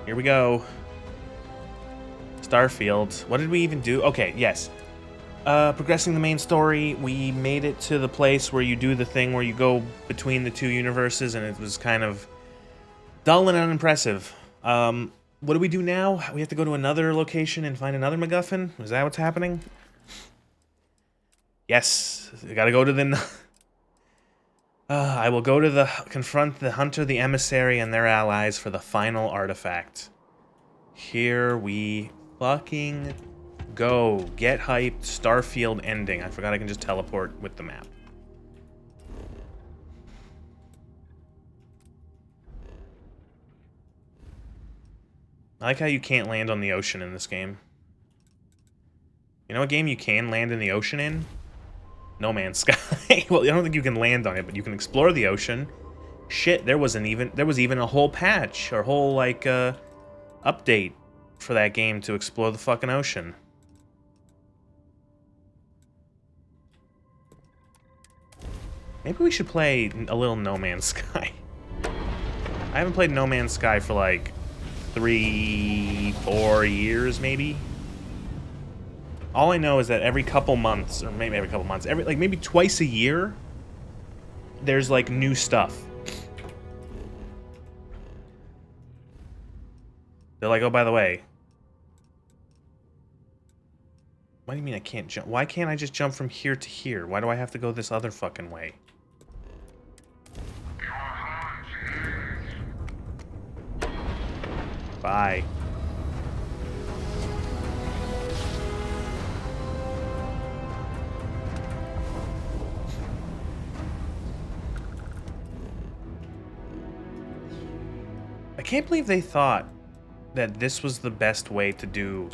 Here we go. Starfield. What did we even do? Okay, yes. Progressing the main story, we made it to the place where you do the thing where you go between the two universes, and it was kind of dull and unimpressive. What do we do now? We have to go to another location and find another MacGuffin? Is that what's happening? Yes, I gotta go to the... I will go to confront the hunter, the emissary, and their allies for the final artifact. Here we fucking go. Get hyped. Starfield ending. I forgot I can just teleport with the map. I like how you can't land on the ocean in this game. You know what game you can land in the ocean in? No Man's Sky. Well, I don't think you can land on it, but you can explore the ocean. Shit, there was even a whole patch or whole like update for that game to explore the fucking ocean. Maybe we should play a little No Man's Sky. I haven't played No Man's Sky for like 3-4 years, maybe. All I know is that every couple months, or maybe every couple months, maybe twice a year, there's like new stuff. They're like, oh, by the way. What do you mean I can't jump? Why can't I just jump from here to here? Why do I have to go this other fucking way? Bye. I can't believe they thought that this was the best way to do,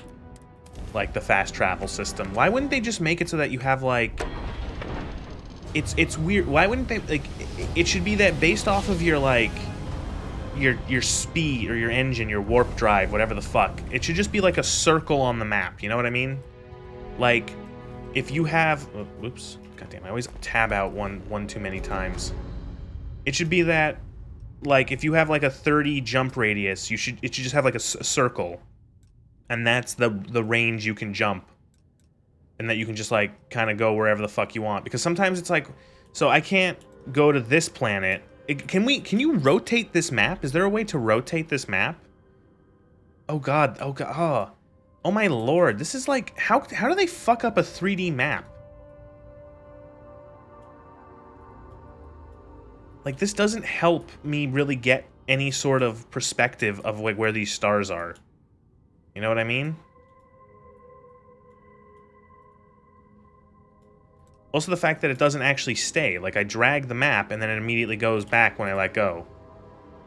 like, the fast travel system. Why wouldn't they just make it so that you have, like... It's weird. Why wouldn't they, like... It should be that based off of your, like... Your speed, or your engine, your warp drive, whatever the fuck. It should just be like a circle on the map, you know what I mean? Like, if you have... Oh, whoops. Goddamn, I always tab out one too many times. It should be that... Like, if you have, like, a 30 jump radius, it should just have, like, a circle. And that's the range you can jump. And that you can just, like, kind of go wherever the fuck you want. Because sometimes it's like... So I can't go to this planet. Can you rotate this map? Is there a way to rotate this map? Oh, God. Oh, God. Oh, oh my lord. This is, like... How do they fuck up a 3D map? Like, this doesn't help me really get any sort of perspective of, like, where these stars are. You know what I mean? Also the fact that it doesn't actually stay. Like, I drag the map, and then it immediately goes back when I let go.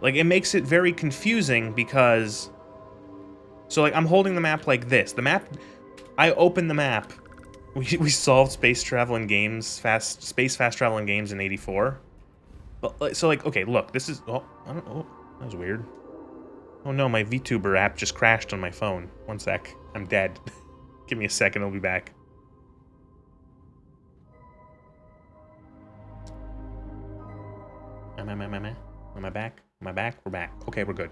Like, it makes it very confusing because... So, like, I'm holding the map like this. The map... I open the map. We solved space travel in games, space fast travel in games in 84. But, so, like, okay, look, this is... Oh, I don't know. That was weird. Oh no, my VTuber app just crashed on my phone. One sec. I'm dead. Give me a second, I'll be back. Am I back? Am I back? We're back. Okay, we're good.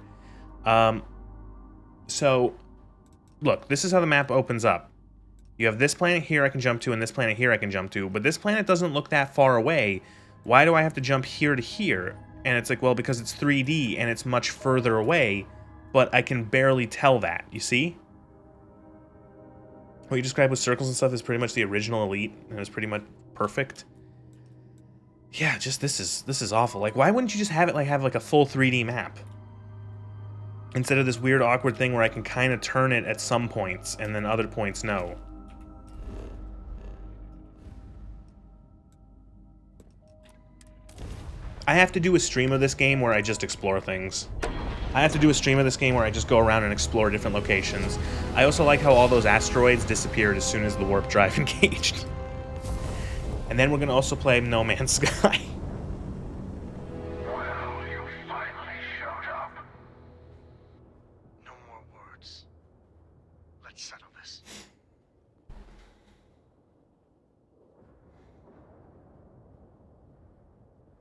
So, look, this is how the map opens up. You have this planet here I can jump to, and this planet here I can jump to, but this planet doesn't look that far away. Why do I have to jump here to here? And it's like, well, because it's 3D and it's much further away, but I can barely tell that, you see? What you described with circles and stuff is pretty much the original Elite, and it's pretty much perfect. Yeah, just this is awful. Like, why wouldn't you just have it have like a full 3D map? Instead of this weird awkward thing where I can kind of turn it at some points, and then other points no. I have to do a stream of this game where I just explore things. I have to do a stream of this game where I just go around and explore different locations. I also like how all those asteroids disappeared as soon as the warp drive engaged. And then we're going to also play No Man's Sky. Well, you finally showed up. No more words. Let's settle this.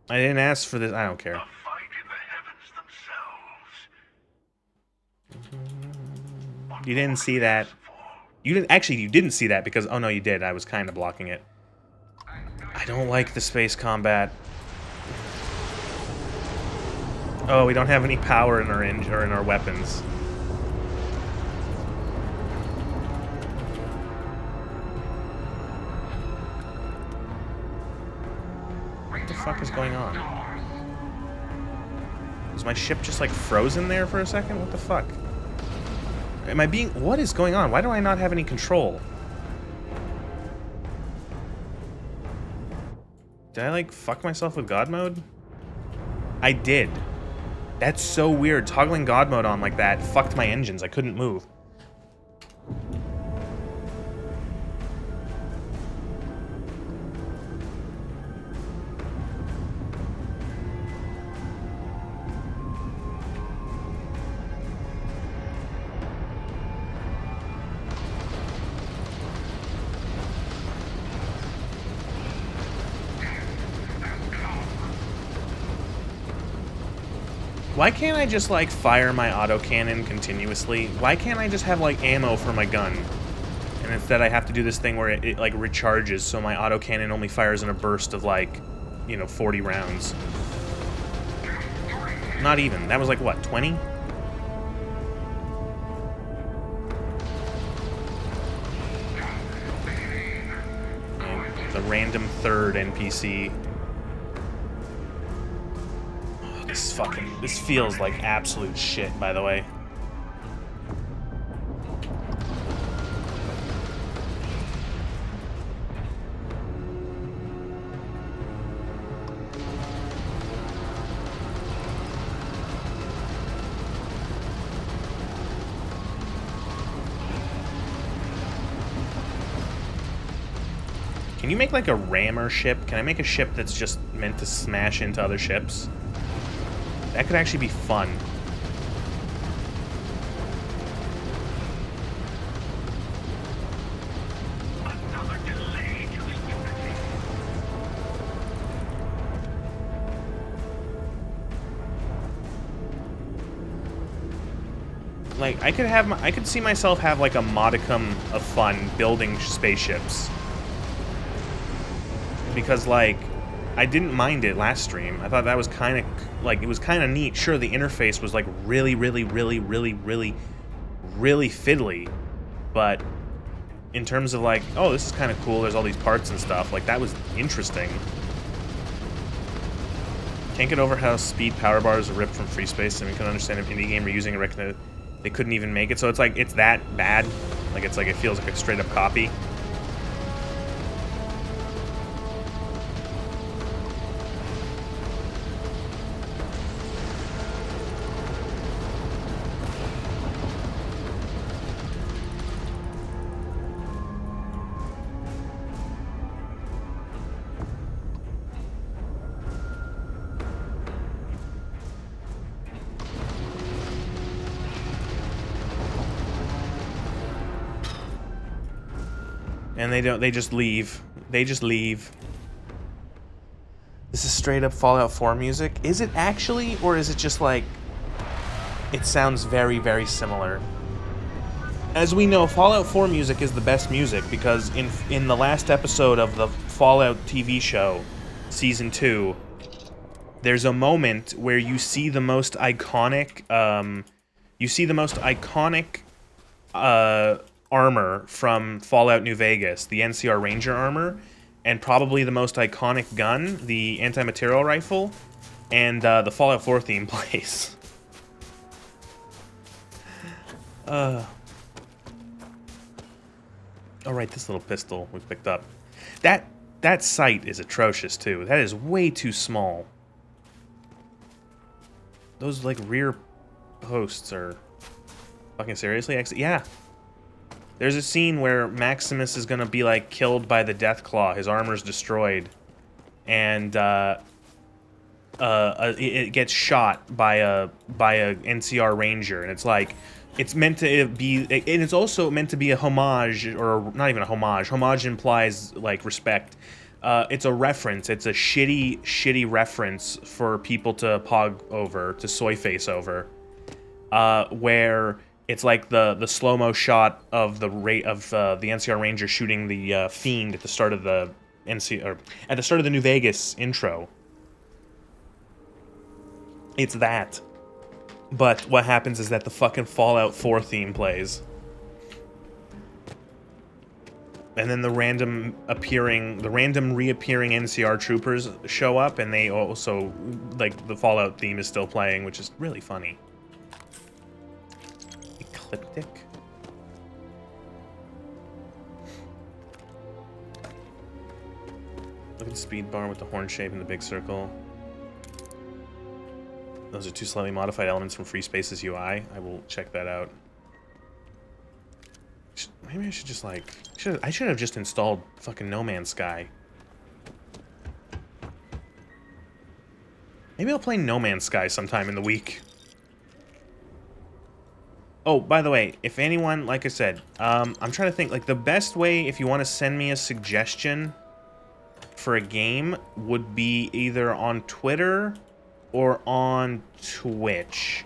I didn't ask for this. I don't care. A fight in the heavens You didn't see that. You didn't actually. You didn't see that because oh no, you did. I was kind of blocking it. I don't like the space combat. Oh, we don't have any power in our in our weapons. What the fuck is going on? Is my ship just like frozen there for a second? What the fuck? Am I being... What is going on? Why do I not have any control? Did I like fuck myself with God mode? I did. That's so weird. Toggling God mode on like that fucked my engines. I couldn't move. Why can't I just, like, fire my autocannon continuously? Why can't I just have, like, ammo for my gun? And instead I have to do this thing where it like, recharges, so my autocannon only fires in a burst of, like, you know, 40 rounds. Not even. That was, like, what, 20? The random third NPC. This feels like absolute shit, by the way. Can you make like a rammer ship? Can I make a ship that's just meant to smash into other ships? That could actually be fun. Like, I could see myself have like a modicum of fun building spaceships. Because like, I didn't mind it last stream. I thought that was kind of, like, it was kind of neat. Sure, the interface was, like, really fiddly. But in terms of, like, oh, this is kind of cool, there's all these parts and stuff, like, that was interesting. Can't get over how speed power bars are ripped from free space, and we can understand if indie game reusing a they couldn't even make it. So it's, like, it's that bad. Like, it's, like, it feels like a straight-up copy. And they just leave. They just leave. This is straight up Fallout 4 music. Is it actually, or is it just like, it sounds very, very similar? As we know, Fallout 4 music is the best music because in the last episode of the Fallout TV show, Season 2, there's a moment where you see the most iconic, armor from Fallout New Vegas, the NCR Ranger armor, and probably the most iconic gun, the anti-material rifle, and the Fallout 4 theme plays. Oh right, this little pistol we picked up. That sight is atrocious too. That is way too small. Those like rear posts are fucking seriously. Yeah. There's a scene where Maximus is gonna be like killed by the Deathclaw. His armor's destroyed, and it gets shot by a NCR Ranger, and it's like it's meant to be, and it's also meant to be a homage, or not even a homage. Homage implies like respect. It's a reference. It's a shitty reference for people to pog over, to soy face over, where It's like the slow-mo shot of the NCR Ranger shooting the Fiend at the start of the at the start of the New Vegas intro. It's that. But what happens is that the fucking Fallout 4 theme plays. And then the random reappearing NCR troopers show up, and they also, like, the Fallout theme is still playing, which is really funny. Ecliptic? Look at the speed bar with the horn shape and the big circle. Those are two slightly modified elements from Free Space's UI. I will check that out. Maybe I should just, like... I should have just installed fucking No Man's Sky. Maybe I'll play No Man's Sky sometime in the week. Oh, by the way, if anyone, like I said, I'm trying to think, like, the best way, if you want to send me a suggestion for a game, would be either on Twitter or on Twitch.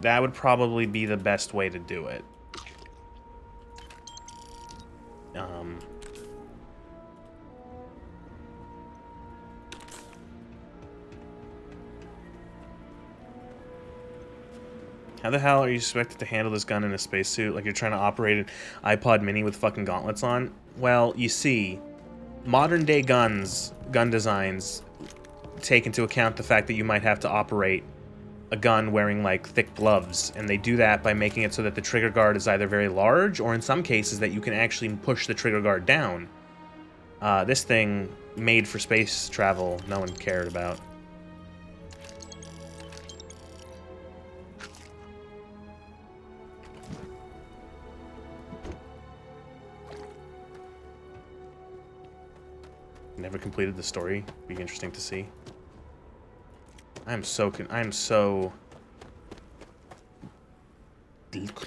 That would probably be the best way to do it. How the hell are you expected to handle this gun in a spacesuit? Like you're trying to operate an iPod mini with fucking gauntlets on? Well, you see, modern day gun designs take into account the fact that you might have to operate a gun wearing like thick gloves, and they do that by making it so that the trigger guard is either very large, or in some cases that you can actually push the trigger guard down. This thing, made for space travel, no one cared about. Never completed the story. Be interesting to see. I'm so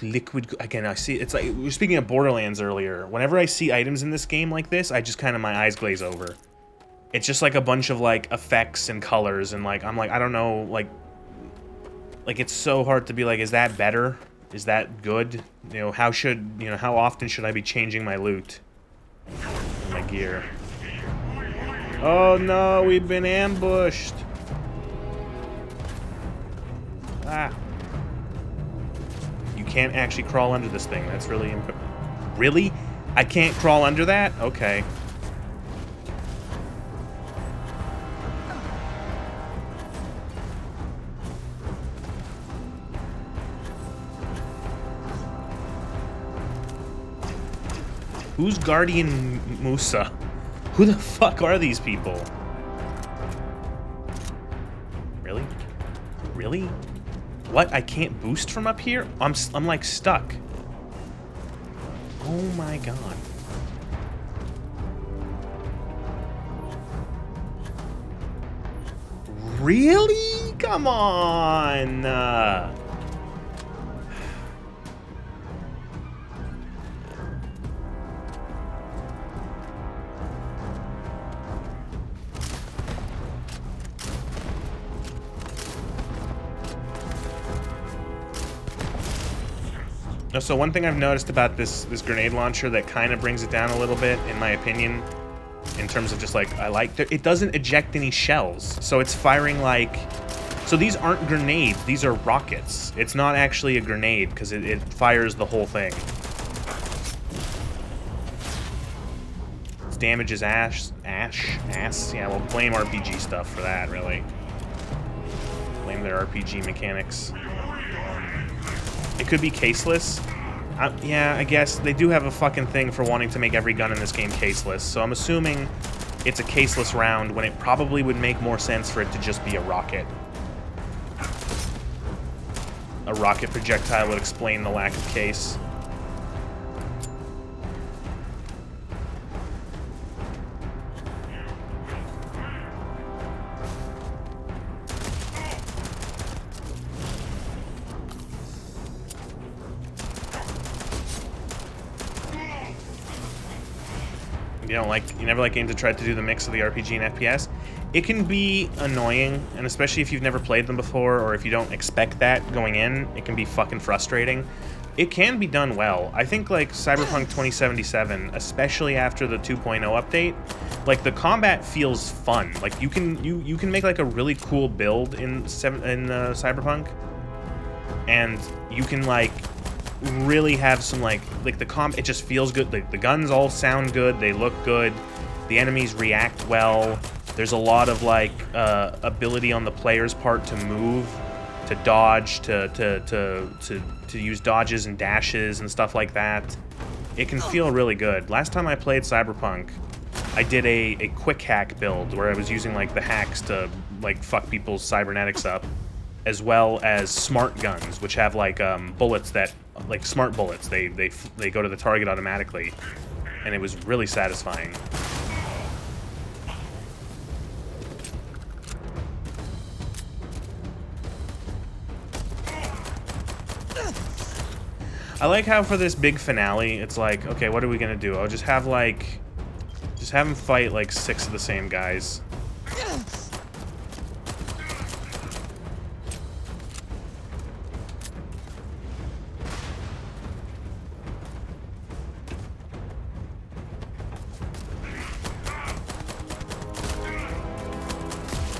liquid. Again, I see. It's like we were speaking of Borderlands earlier. Whenever I see items in this game like this, I just kind of my eyes glaze over. It's just like a bunch of like effects and colors, and like I'm like I don't know, like it's so hard to be like, is that better? Is that good? You know, how often should I be changing my loot, and my gear? Oh no, we've been ambushed. Ah. You can't actually crawl under this thing. That's really Really? I can't crawl under that? Okay. Who's Guardian Musa? Who the fuck are these people? Really? Really? What? I can't boost from up here? I'm like stuck. Oh my god. Really? Come on. So one thing I've noticed about this grenade launcher that kind of brings it down a little bit, in my opinion, in terms of just like, it doesn't eject any shells. So it's firing like, so these aren't grenades, these are rockets. It's not actually a grenade because it fires the whole thing. Its damage is ass. Yeah, well, blame RPG stuff for that, really. Blame their RPG mechanics. It could be caseless. Yeah, I guess they do have a fucking thing for wanting to make every gun in this game caseless, so I'm assuming it's a caseless round when it probably would make more sense for it to just be a rocket. A rocket projectile would explain the lack of case. You never like games that tried to do the mix of the RPG and FPS? it can be annoying, and especially if you've never played them before, or if you don't expect that going in, it can be fucking frustrating. It can be done well. I think, like, Cyberpunk 2077, especially after the 2.0 update, like, the combat feels fun. Like, you can make, like, a really cool build in Cyberpunk, and you can, like, really have some, like the it just feels good. The guns all sound good, they look good, the enemies react well. There's a lot of, like, ability on the player's part to move, to dodge, to use dodges and dashes and stuff like that. It can feel really good. Last time I played Cyberpunk, I did a quick hack build where I was using, like, the hacks to, like, fuck people's cybernetics up, as well as smart guns, which have, like, bullets that, like, smart bullets. They go to the target automatically, and it was really satisfying. I like how for this big finale, it's like, okay, what are we gonna do? I'll just have, like, just have him fight, like, 6 of the same guys.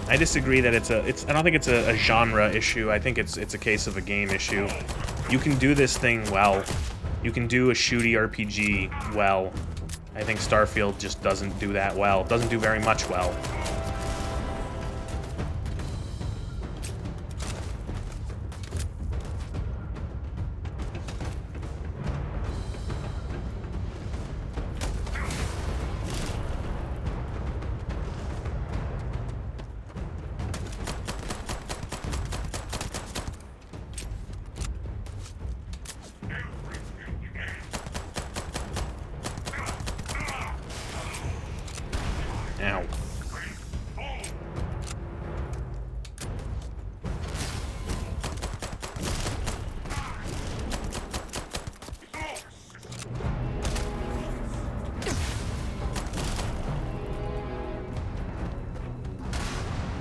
I disagree that I don't think it's a genre issue. I think it's a case of a game issue. You can do this thing well. You can do a shooty RPG well. I think Starfield just doesn't do that well. Doesn't do very much well. Ow.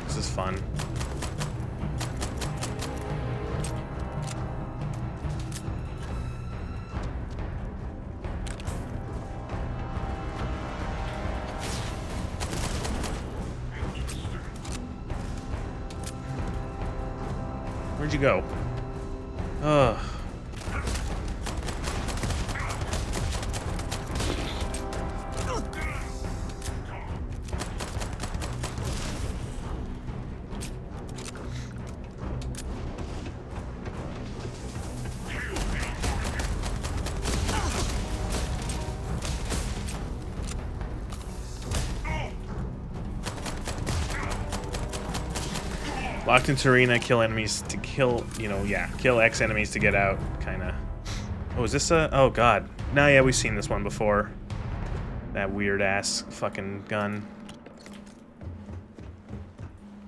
This is fun. Where'd you go? Ugh. Locked into arena, kill enemies to kill, kill X enemies to get out, kinda. Oh, is this a... Oh, God. No, yeah, we've seen this one before. That weird-ass fucking gun.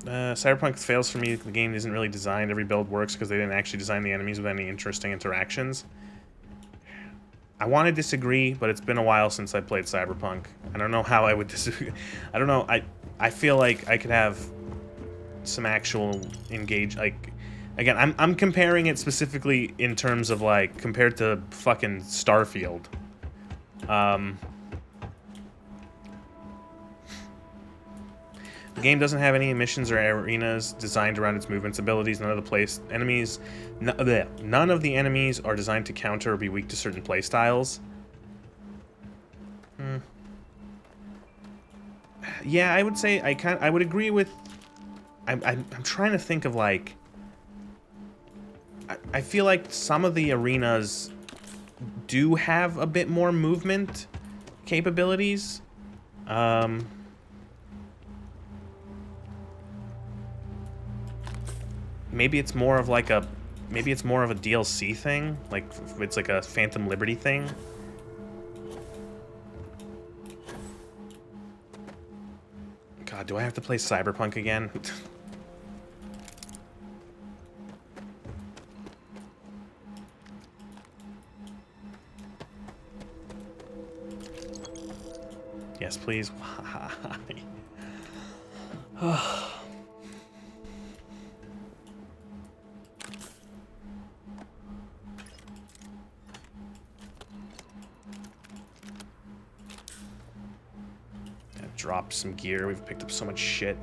Cyberpunk fails for me. The game isn't really designed. Every build works because they didn't actually design the enemies with any interesting interactions. I want to disagree, but it's been a while since I played Cyberpunk. I don't know how I would disagree. I don't know. I feel like I could have some actual like, again, I'm comparing it specifically in terms of, like, compared to fucking Starfield. The game doesn't have any missions or arenas designed around its movements abilities. None of the enemies are designed to counter or be weak to certain playstyles. Yeah, I would say I would agree with. I'm trying to think of, like, I feel like some of the arenas do have a bit more movement capabilities. Maybe it's more of like a DLC thing, like it's like a Phantom Liberty thing. God, do I have to play Cyberpunk again? Yes, please. Why? Dropped some gear. We've picked up so much shit.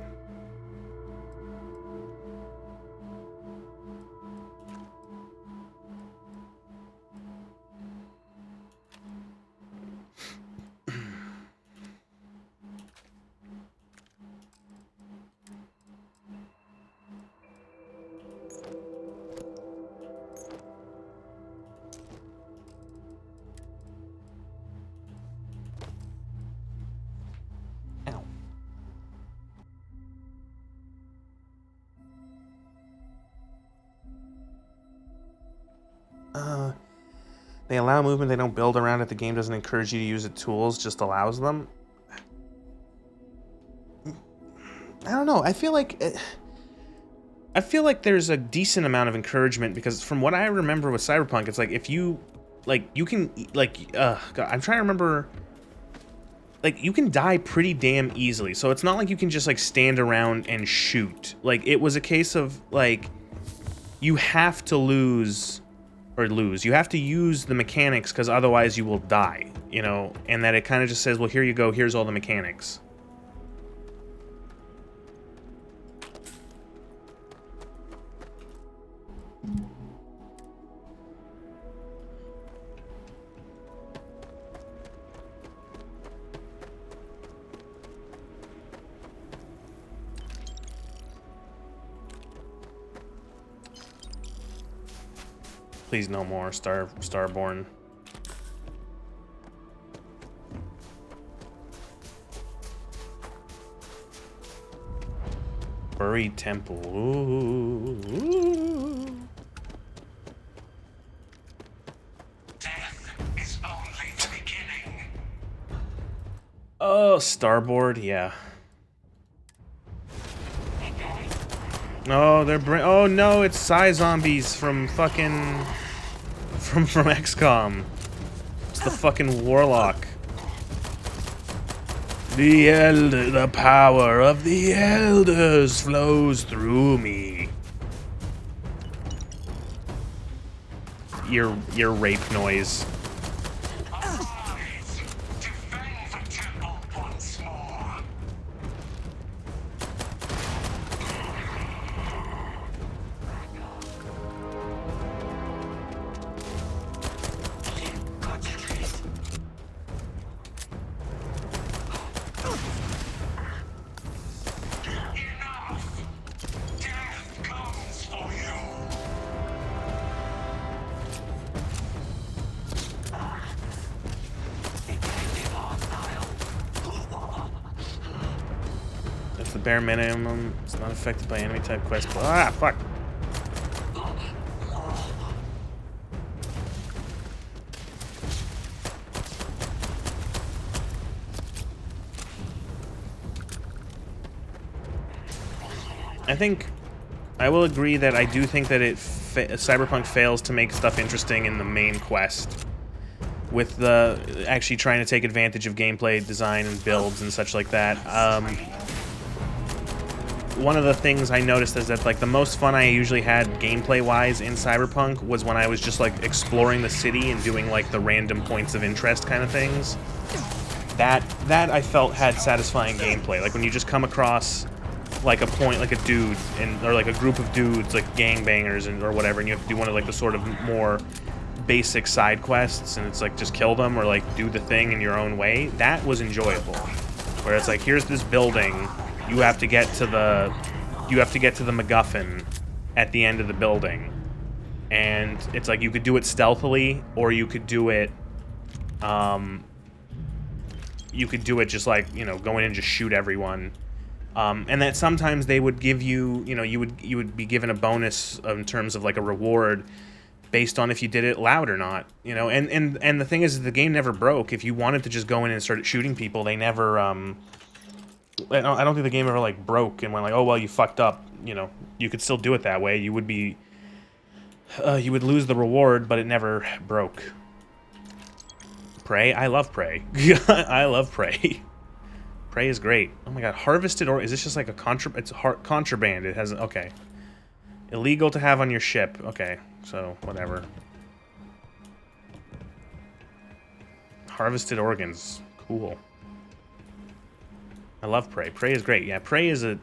They allow movement, they don't build around it. The game doesn't encourage you to use the tools, just allows them. I don't know. I feel like there's a decent amount of encouragement because from what I remember with Cyberpunk, it's like if you you can God, I'm trying to remember. Like, you can die pretty damn easily, so it's not like you can just, like, stand around and shoot. Like, it was a case of, like, you have to you have to use the mechanics, because otherwise you will die, you know? And that it kind of just says, well, here you go, here's all the mechanics. Please no more Starborn. Buried temple. Ooh. Death is only the beginning. Oh, Starboard, yeah. Oh, oh no, it's Psy zombies from fucking from XCOM. It's the fucking warlock. The power of the elders flows through me. Your rape noise. Arise! Defend the temple once more. Enough! Death comes for you! That's the bare minimum. It's not affected by enemy type quest. Ah, fuck. I think I will agree that I do think that Cyberpunk fails to make stuff interesting in the main quest, with the actually trying to take advantage of gameplay design and builds and such like that. One of the things I noticed is that like the most fun I usually had gameplay-wise in Cyberpunk was when I was just like exploring the city and doing like the random points of interest kind of things. That I felt had satisfying gameplay. Like when you just come across like a point, like a dude, or like a group of dudes, like gangbangers or whatever, and you have to do one of like the sort of more basic side quests, and it's like just kill them or like do the thing in your own way. That was enjoyable. Where it's like, here's this building, you have to get to the MacGuffin at the end of the building, and it's like you could do it stealthily, or you could do it just like, you know, go in and just shoot everyone. And that sometimes they would give you, you know, you would be given a bonus in terms of like a reward based on if you did it loud or not, you know. And the thing is, the game never broke. If you wanted to just go in and start shooting people, they never. I don't think the game ever like broke and went like, oh well, you fucked up. You know, you could still do it that way. You would be, you would lose the reward, but it never broke. Prey, I love Prey. I love Prey. Prey is great. Oh my god, harvested or is this just like a it's contraband? It has okay. Illegal to have on your ship. Okay, so whatever. Harvested organs. Cool. I love Prey. Prey is great. Yeah, Prey is a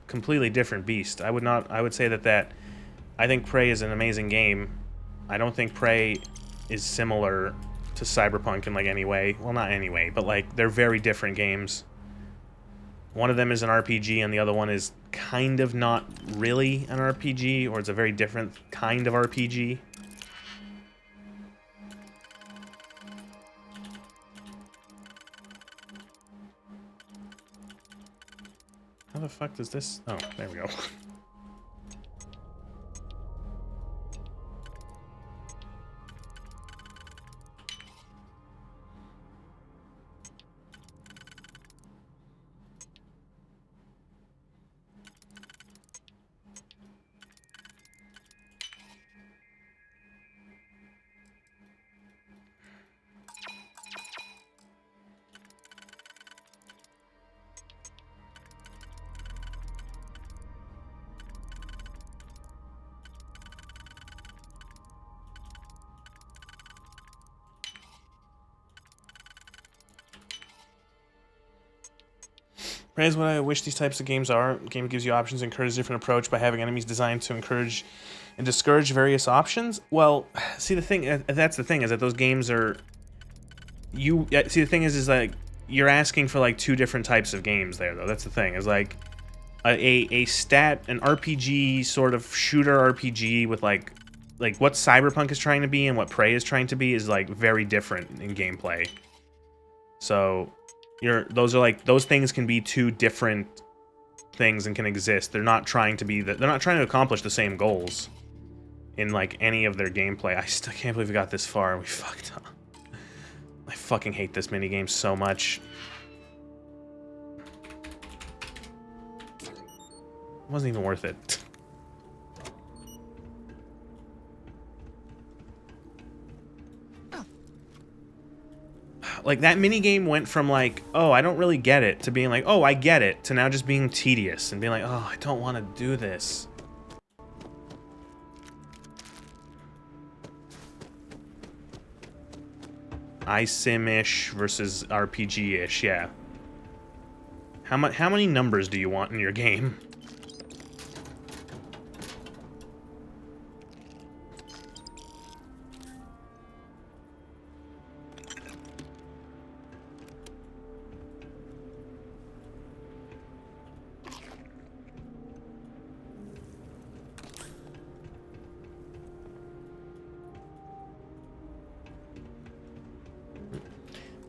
completely different beast. I would say that I think Prey is an amazing game. I don't think Prey is similar to Cyberpunk in like any way. Well, not any way, but like they're very different games. One of them is an RPG and the other one is kind of not really an RPG, or it's a very different kind of RPG. How the fuck does this... Oh, there we go. Prey is what I wish these types of games are. The game gives you options, encourages a different approach by having enemies designed to encourage and discourage various options. Well, see the thing, that's the thing, is that those games are... See the thing is like, you're asking for like two different types of games there though. That's the thing, is like an RPG sort of shooter RPG with like what Cyberpunk is trying to be and what Prey is trying to be is like very different in gameplay. So those things can be two different things and can exist. They're not trying to accomplish the same goals in like any of their gameplay. I still can't believe we got this far and we fucked up. I fucking hate this minigame so much. It wasn't even worth it. Like, that minigame went from, like, oh, I don't really get it, to being like, oh, I get it, to now just being tedious, and being like, oh, I don't want to do this. iSim-ish versus RPG-ish, yeah. How many numbers do you want in your game?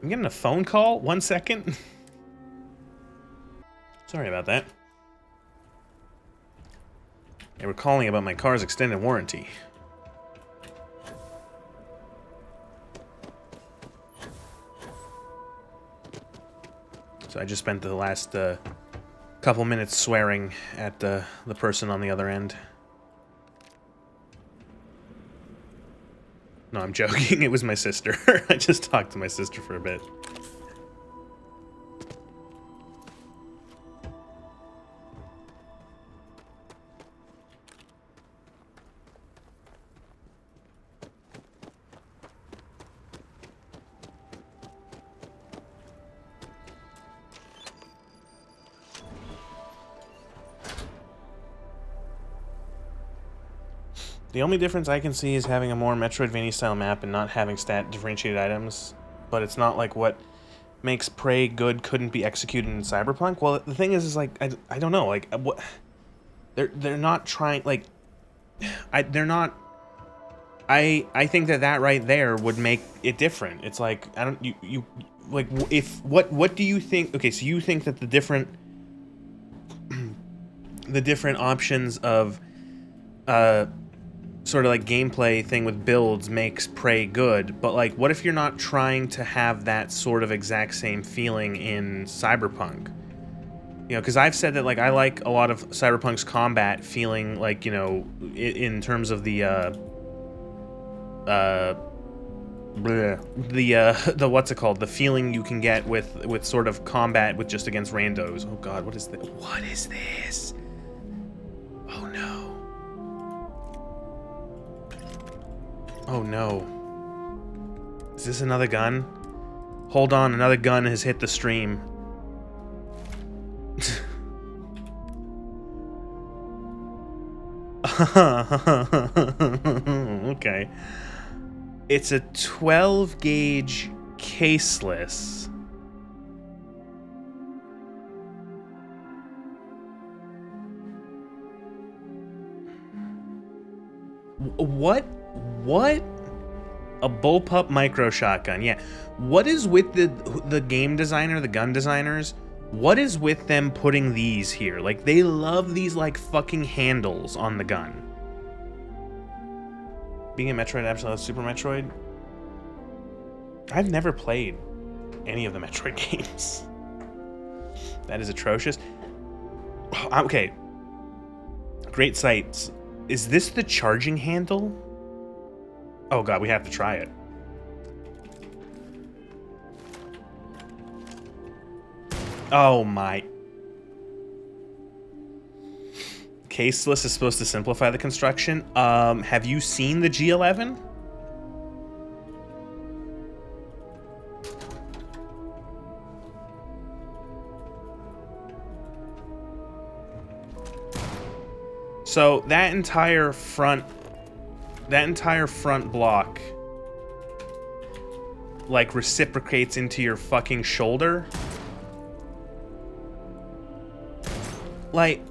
I'm getting a phone call. 1 second. Sorry about that. They were calling about my car's extended warranty. So I just spent the last couple minutes swearing at the person on the other end. No, I'm joking. It was my sister. I just talked to my sister for a bit. The only difference I can see is having a more Metroidvania style map and not having stat differentiated items, but it's not like what makes Prey good couldn't be executed in Cyberpunk. Well, the thing is like I don't know, like what they're not trying, like they're not. I think that right there would make it different. It's like I don't you like if what do you think? Okay, so you think that the different options of sort of like gameplay thing with builds makes Prey good, but like what if you're not trying to have that sort of exact same feeling in Cyberpunk? You know, because I've said that like I like a lot of Cyberpunk's combat feeling like, you know, in terms of the the what's it called? The feeling you can get with sort of combat with just against randos. Oh god, what is this? What is this? Oh no. Oh no. Is this another gun? Hold on, another gun has hit the stream. Okay. It's a 12 gauge caseless. What? What? A bullpup micro shotgun. Yeah. What is with the game designer, the gun designers? What is with them putting these here? Like, they love these, like, fucking handles on the gun. Being a Metroid Absolute Super Metroid? I've never played any of the Metroid games. That is atrocious. Okay. Great sights. Is this the charging handle? Oh god, we have to try it. Oh my. Caseless is supposed to simplify the construction. Have you seen the G11? So that entire front block like reciprocates into your fucking shoulder. Like,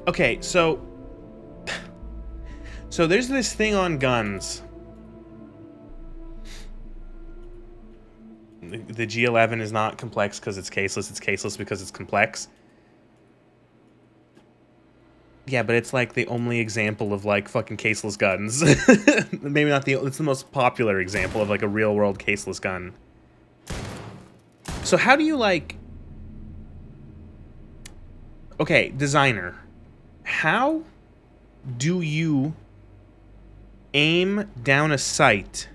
okay, so there's this thing on guns. The G11 is not complex because it's caseless. It's caseless because it's complex. Yeah, but it's like the only example of like fucking caseless guns. Maybe not it's the most popular example of like a real world caseless gun. So how do you like... Okay, designer. How do you aim down a sight?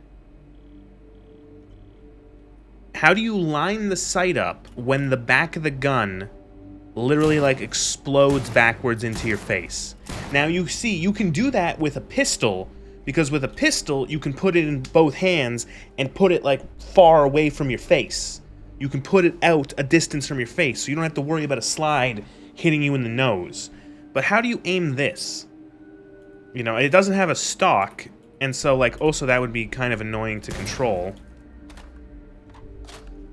How do you line the sight up when the back of the gun literally like explodes backwards into your face? Now you see, you can do that with a pistol, because with a pistol you can put it in both hands and put it like far away from your face. You can put it out a distance from your face, so you don't have to worry about a slide hitting you in the nose. But how do you aim this? You know, it doesn't have a stock, and so like also that would be kind of annoying to control.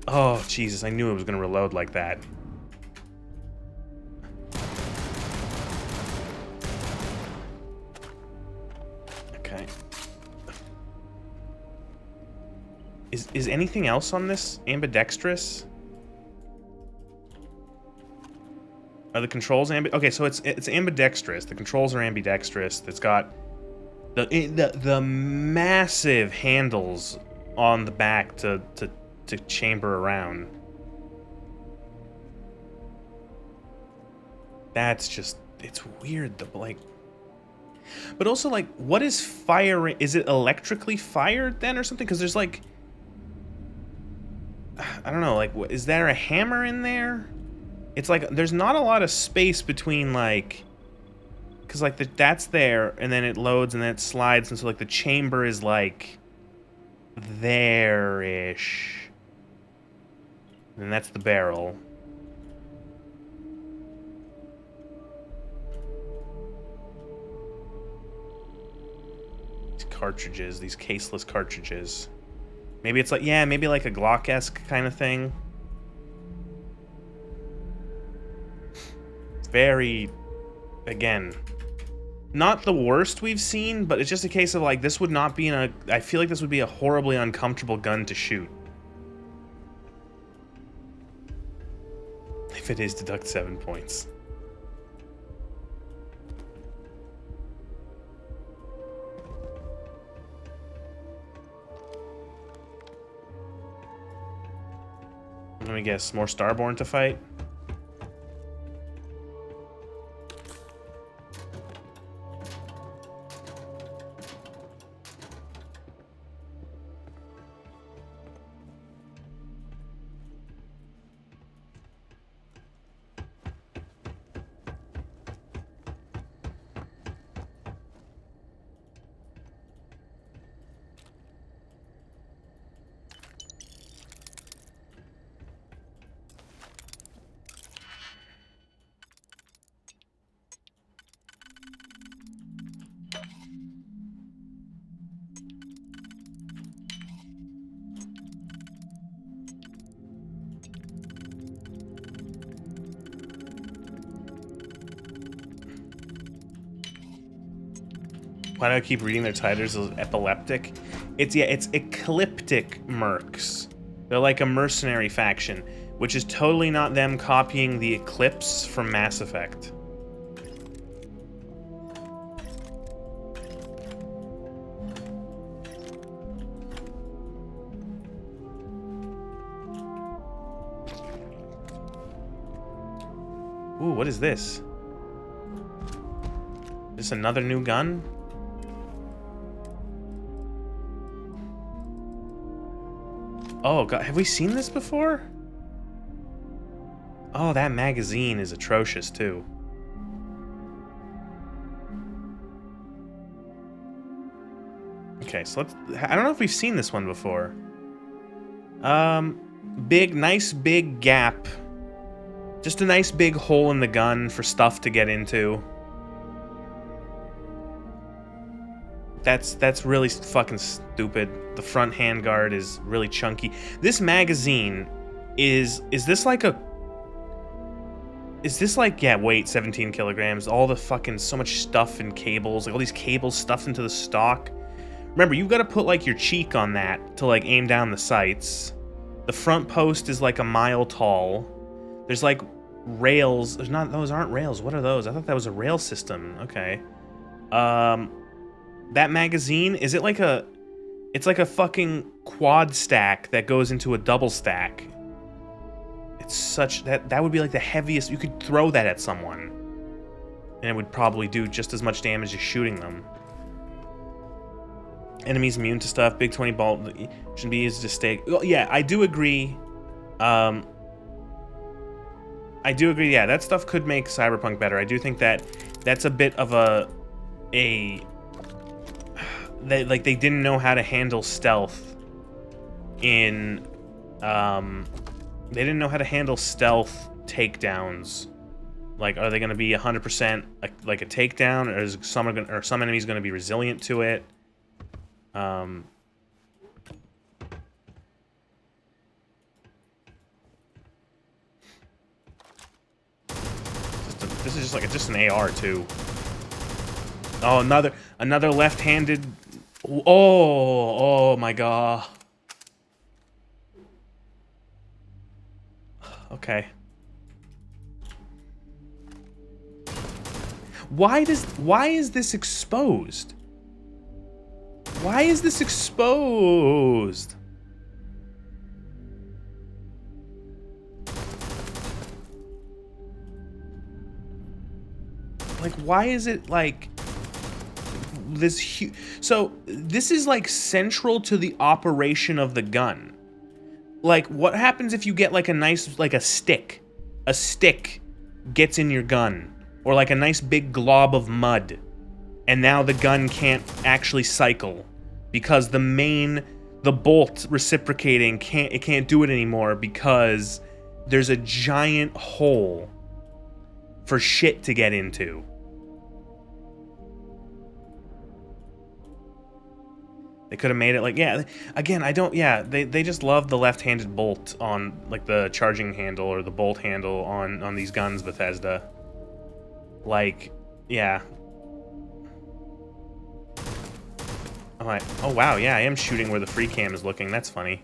Oh Jesus, I knew it was gonna reload like that. Okay. Is anything else on this ambidextrous? Are the controls okay, so it's ambidextrous. The controls are ambidextrous. It's got the massive handles on the back to chamber around. That's just, it's weird, like, but also like, what is firing? Is it electrically fired then or something? Because there's like, I don't know, like, is there a hammer in there? It's like, there's not a lot of space between, like, because, like, that's there, and then it loads, and then it slides, and so, like, the chamber is, like, there-ish. And that's the barrel. These cartridges, these caseless cartridges. Maybe it's like, yeah, maybe like a Glock-esque kind of thing. Very, again, not the worst we've seen, but it's just a case of like, this would not be in a, I feel like this would be a horribly uncomfortable gun to shoot. If it is, deduct 7 points. Let me guess, more Starborn to fight? Why do I keep reading their titles as epileptic? It's ecliptic mercs. They're like a mercenary faction, which is totally not them copying the Eclipse from Mass Effect. Ooh, what is this? Is this another new gun? Oh god, have we seen this before? Oh, that magazine is atrocious too. Okay, so I don't know if we've seen this one before. Nice big gap. Just a nice big hole in the gun for stuff to get into. That's really fucking stupid. The front handguard is really chunky. This magazine is this like, yeah, weight 17 kilograms, all the fucking, so much stuff and cables, like all these cables stuffed into the stock. Remember, you've got to put like your cheek on that to like aim down the sights. The front post is like a mile tall. There's like rails. Those aren't rails. What are those? I thought that was a rail system. Okay. That magazine, is it like it's like a fucking quad stack that goes into a double stack. It's such, that would be like the heaviest, you could throw that at someone. And it would probably do just as much damage as shooting them. Enemies immune to stuff, big 20 bolt, shouldn't be used to stake. Well, yeah, I do agree. Yeah, that stuff could make Cyberpunk better. I do think that that's a bit of they didn't know how to handle stealth in they didn't know how to handle stealth takedowns. Like, are they going to be 100% like a takedown, or is some enemies going to be resilient to it? This is just an AR too. Oh, another left-handed. Oh my god. Okay. Why is this exposed? Why is this exposed? Like, why is it like this huge? So this is like central to the operation of the gun. Like, what happens if you get like a nice, like a stick gets in your gun, or like a nice big glob of mud, and now the gun can't actually cycle because the bolt reciprocating can't do it anymore because there's a giant hole for shit to get into. They could have made it like, yeah, again, they just love the left-handed bolt on, like, the charging handle or the bolt handle on these guns, Bethesda. Like, yeah. I'm like, oh wow, yeah, I am shooting where the free cam is looking, that's funny.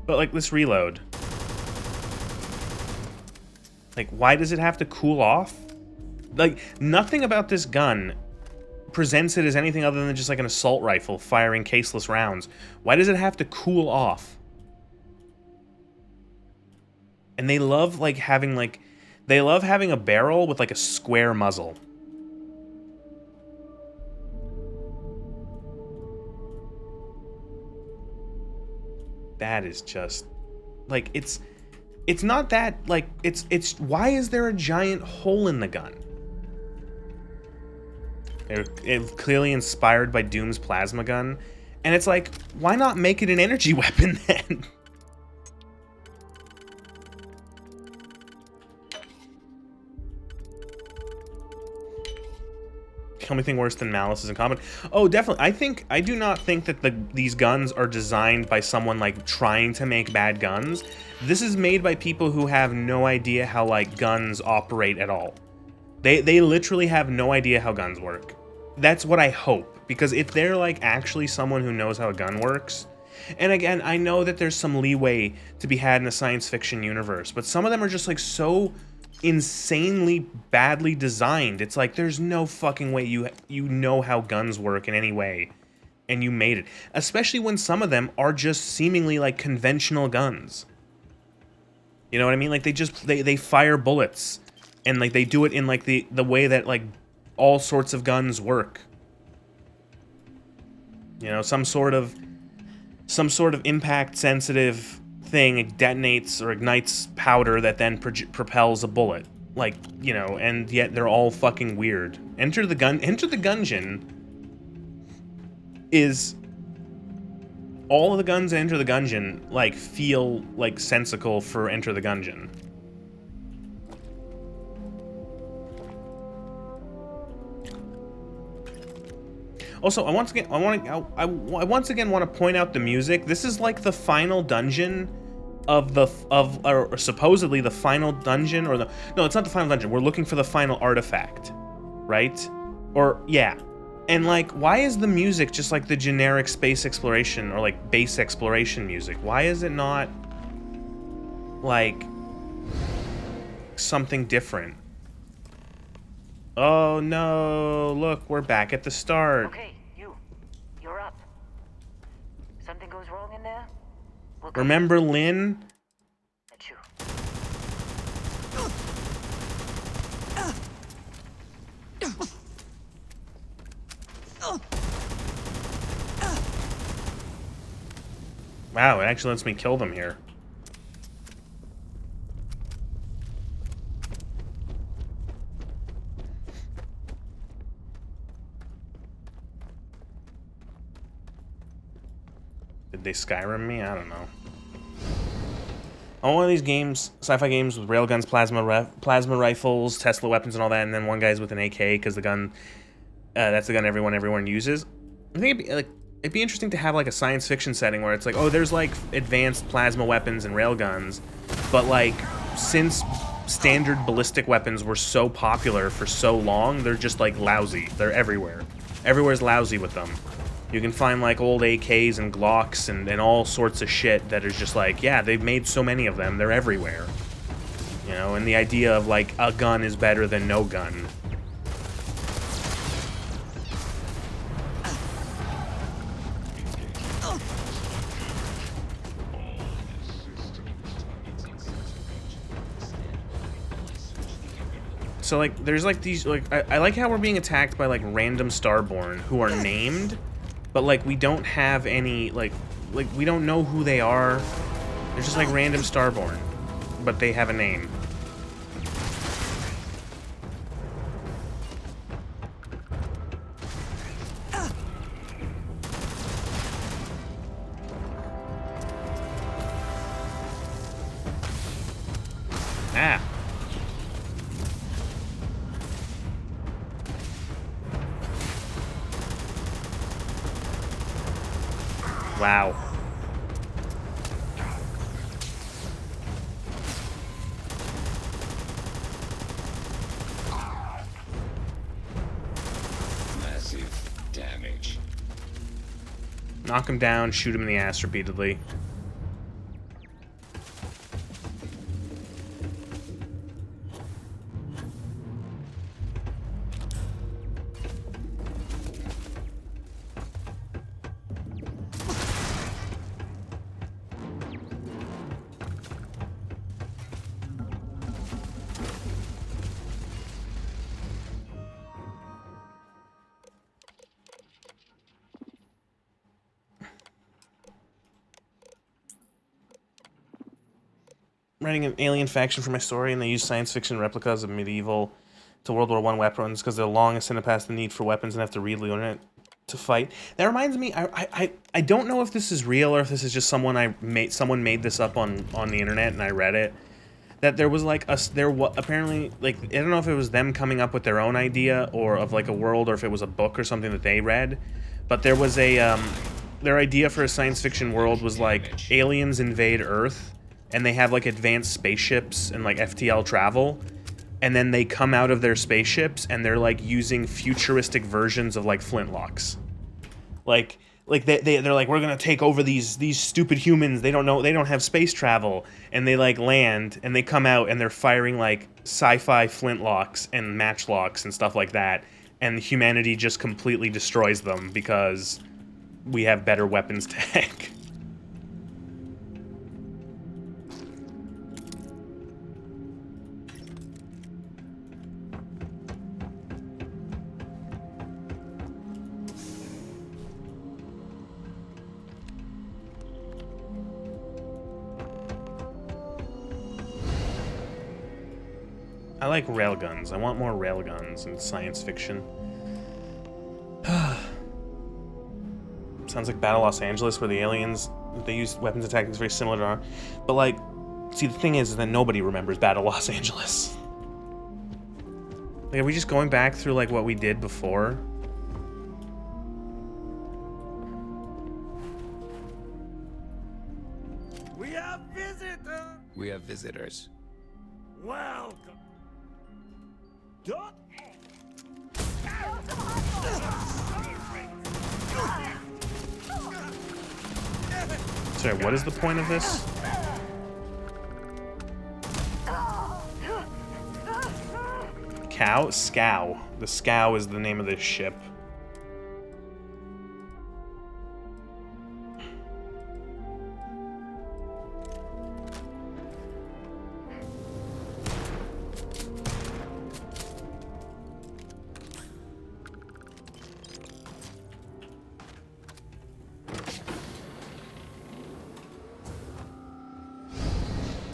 But, like, let's reload. Like, why does it have to cool off? Like, nothing about this gun presents it as anything other than just like an assault rifle firing caseless rounds. Why does it have to cool off? And they love like having a barrel with like a square muzzle. That is just like, it's not that, like, it's why is there a giant hole in the gun? It's clearly inspired by Doom's plasma gun, and it's like, why not make it an energy weapon then? Only thing worse than Malice is in combat. Oh, definitely. I do not think that these guns are designed by someone like trying to make bad guns. This is made by people who have no idea how like guns operate at all. They literally have no idea how guns work. That's what I hope, because if they're like actually someone who knows how a gun works, and again, I know that there's some leeway to be had in a science fiction universe, but some of them are just like so insanely badly designed. It's like there's no fucking way you know how guns work in any way, and you made it. Especially when some of them are just seemingly like conventional guns. You know what I mean? Like they fire bullets, and like they do it in like the way that like all sorts of guns work. You know, some sort of impact sensitive thing detonates or ignites powder that then propels a bullet. Like, you know, and yet they're all fucking weird. Enter the Gungeon is all of the guns in Enter the Gungeon like feel like sensical for Enter the Gungeon. Also, I once again want to point out the music. This is like the final dungeon or supposedly the final dungeon, or no, it's not the final dungeon. We're looking for the final artifact, right? Or yeah. And like, why is the music just like the generic space exploration or like base exploration music? Why is it not like something different? Oh no, look, we're back at the start. Okay, you're up. Something goes wrong in there? Remember Lynn? That's you. Wow, it actually lets me kill them here. Did they Skyrim me? I don't know. On one of these games, sci-fi games with railguns, plasma rifles, Tesla weapons, and all that, and then one guy's with an AK because the gun, that's the gun everyone uses. I think it'd be interesting to have like a science fiction setting where it's like, oh, there's like advanced plasma weapons and railguns, but like since standard ballistic weapons were so popular for so long, they're just like lousy. They're everywhere. Everywhere's lousy with them. You can find like old AKs and Glocks and all sorts of shit that is just like, yeah, they've made so many of them, they're everywhere. You know, and the idea of like a gun is better than no gun. So like, there's like these, like, I like how we're being attacked by like random Starborn who are named, but like we don't have any, like we don't know who they are. They're just like random Starborn, but they have a name. Ah. Wow. Massive damage. Knock him down, shoot him in the ass repeatedly. Writing an alien faction for my story, and they use science fiction replicas of medieval to World War I weapons because they're long and send past the need for weapons and have to relearn it to fight. That reminds me, I don't know if this is real or if this is just someone made this up on the internet and I read it. That there was like apparently, like, I don't know if it was them coming up with their own idea or of like a world, or if it was a book or something that they read, but there was a their idea for a science fiction world was like aliens invade Earth and they have like advanced spaceships and like FTL travel, and then they come out of their spaceships and they're like using futuristic versions of like flintlocks. Like they're like, we're gonna take over these stupid humans. They don't have space travel, and they like land and they come out and they're firing like sci-fi flintlocks and matchlocks and stuff like that, and humanity just completely destroys them because we have better weapons tech. I like railguns. I want more railguns in science fiction. Sounds like Battle Los Angeles, where the aliens, they use weapons and tactics very similar to our... But, like, see, the thing is that nobody remembers Battle Los Angeles. Like, are we just going back through, like, what we did before? We have visitors! We have visitors. Welcome! Don't... Sorry, what is the point of this? Cow? Scow. The Scow is the name of this ship.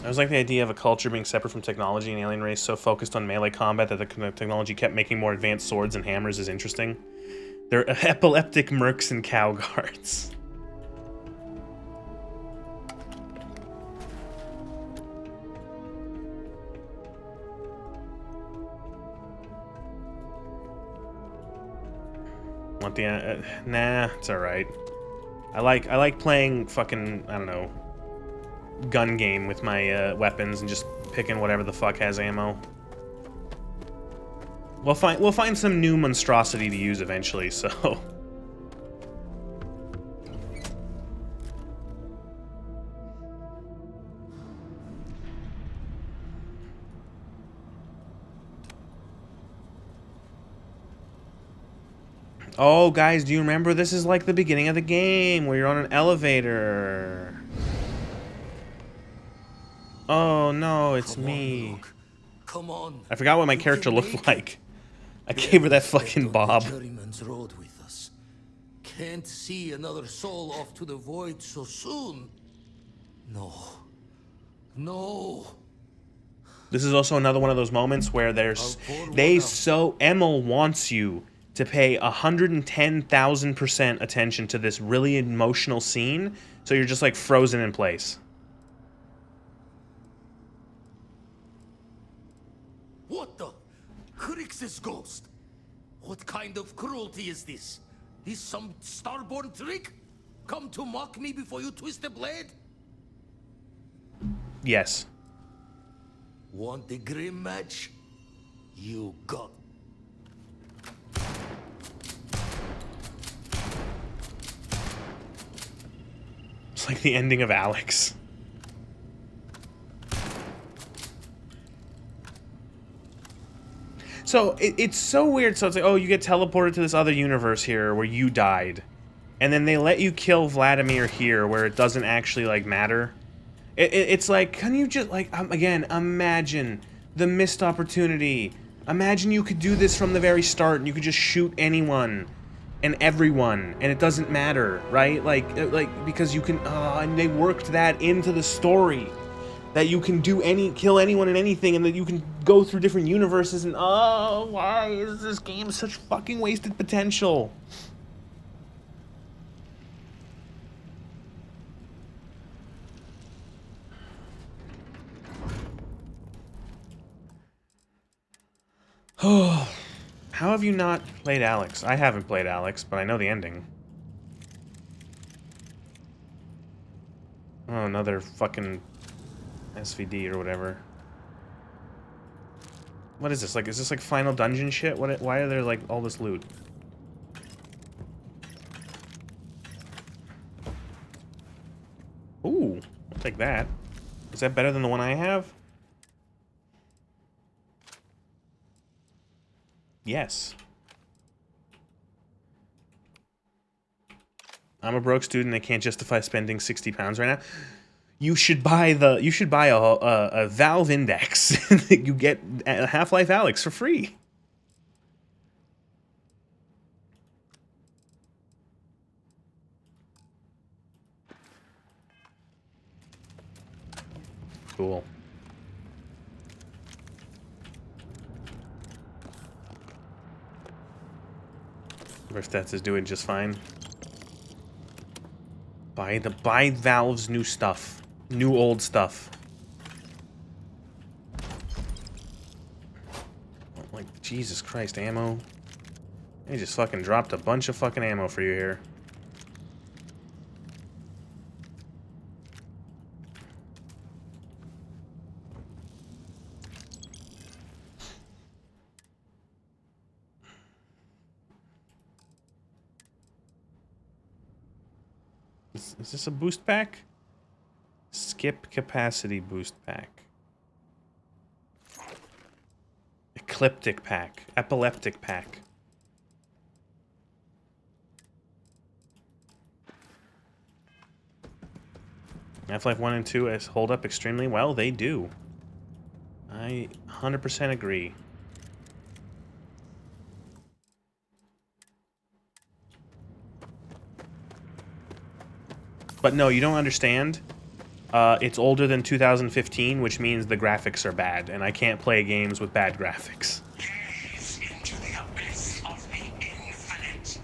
I was like the idea of a culture being separate from technology, and alien race so focused on melee combat that the technology kept making more advanced swords and hammers is interesting. They're epileptic mercs and cow guards. Want the nah, it's all right. I like playing fucking, I don't know, gun game with my weapons and just picking whatever the fuck has ammo. We'll find some new monstrosity to use eventually, so. Oh, guys, do you remember? This is like the beginning of the game where you're on an elevator. Oh no, it's me. Look. Come on. I forgot what my You character can looked make like. it. I gave her that fucking Get on bob. the juryman's road with us. Can't see another soul off to the void so soon. No. No. This is also another one of those moments where Emil wants you to pay 110,000% attention to this really emotional scene, so you're just like frozen in place. What the? Crix's ghost? What kind of cruelty is this? Is some starborn trick? Come to mock me before you twist the blade? Yes. Want the grim match? You got. It's like the ending of Alex. So it's so weird. So it's like, oh, you get teleported to this other universe here where you died, and then they let you kill Vladimir here where it doesn't actually like matter. It's like, can you just like again imagine the missed opportunity? Imagine you could do this from the very start and you could just shoot anyone and everyone and it doesn't matter, right? Like because you can and they worked that into the story. That you can kill anyone and anything, and that you can go through different universes, and why is this game such fucking wasted potential? Oh, how have you not played Alex? I haven't played Alex, but I know the ending. Oh, another fucking SVD or whatever. What is this? Like, is this like final dungeon shit? What? Why are there like all this loot? Ooh, I'll take that. Is that better than the one I have? Yes. I'm a broke student. I can't justify spending 60 pounds right now. You should buy a Valve Index. You get a Half-Life Alyx for free. Cool. Rift is doing just fine. Buy Valve's new stuff. New old stuff. Like, Jesus Christ, ammo. They just fucking dropped a bunch of fucking ammo for you here. Is this a boost pack? Skip capacity boost pack. Ecliptic pack. Epileptic pack. Half-Life 1 and 2 hold up extremely well. They do. I 100% agree. But no, you don't understand. It's older than 2015, which means the graphics are bad, and I can't play games with bad graphics. Gaze into the abyss of the infinite.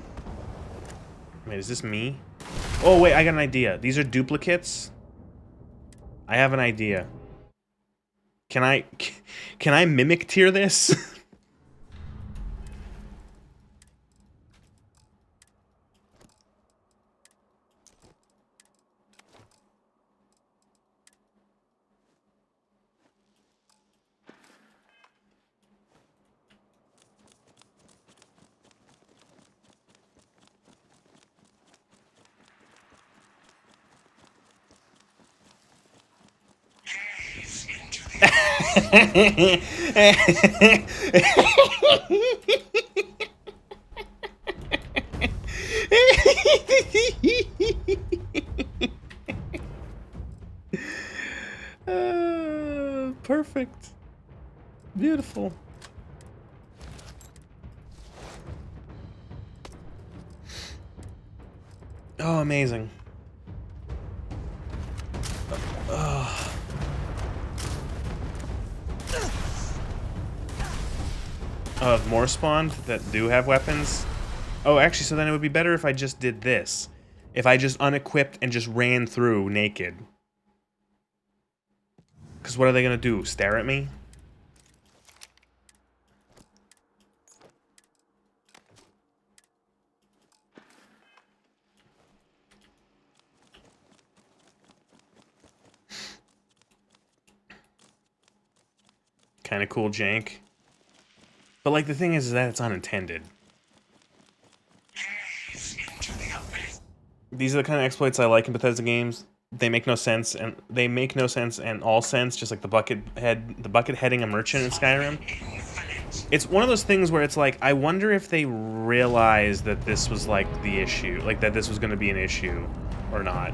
Wait, is this me? Oh, wait, I got an idea. These are duplicates. I have an idea. Can I mimic tier this? Gaze into the Perfect. Beautiful. Oh, amazing. More spawned that do have weapons? Oh, actually, so then it would be better if I just did this. If I just unequipped and just ran through naked. Because what are they going to do? Stare at me? Kind of cool jank. But, like, the thing is that it's unintended. gaze into the abyss. These are the kind of exploits I like in Bethesda games. They make no sense, and they make no sense and all sense, just like the bucket heading a merchant in Skyrim. Infinite. It's one of those things where it's like, I wonder if they realized that this was like the issue, like that this was going to be an issue or not.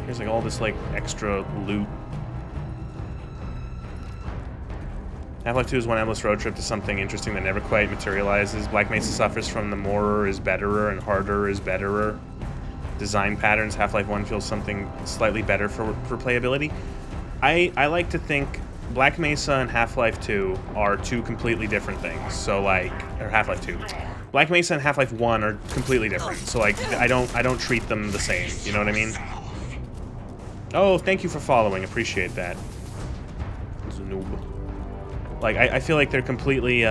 Here's like all this like extra loot. Half-Life 2 is one endless road trip to something interesting that never quite materializes. Black Mesa suffers from the moorer is betterer and harder is betterer design patterns. Half-Life 1 feels something slightly better for playability. I like to think Black Mesa and Half-Life 2 are two completely different things. So like, or Half-Life 2. Black Mesa and Half-Life 1 are completely different. So like, I don't treat them the same. You know what I mean? Oh, thank you for following. Appreciate that. It's a noob. Like, I feel like they're completely,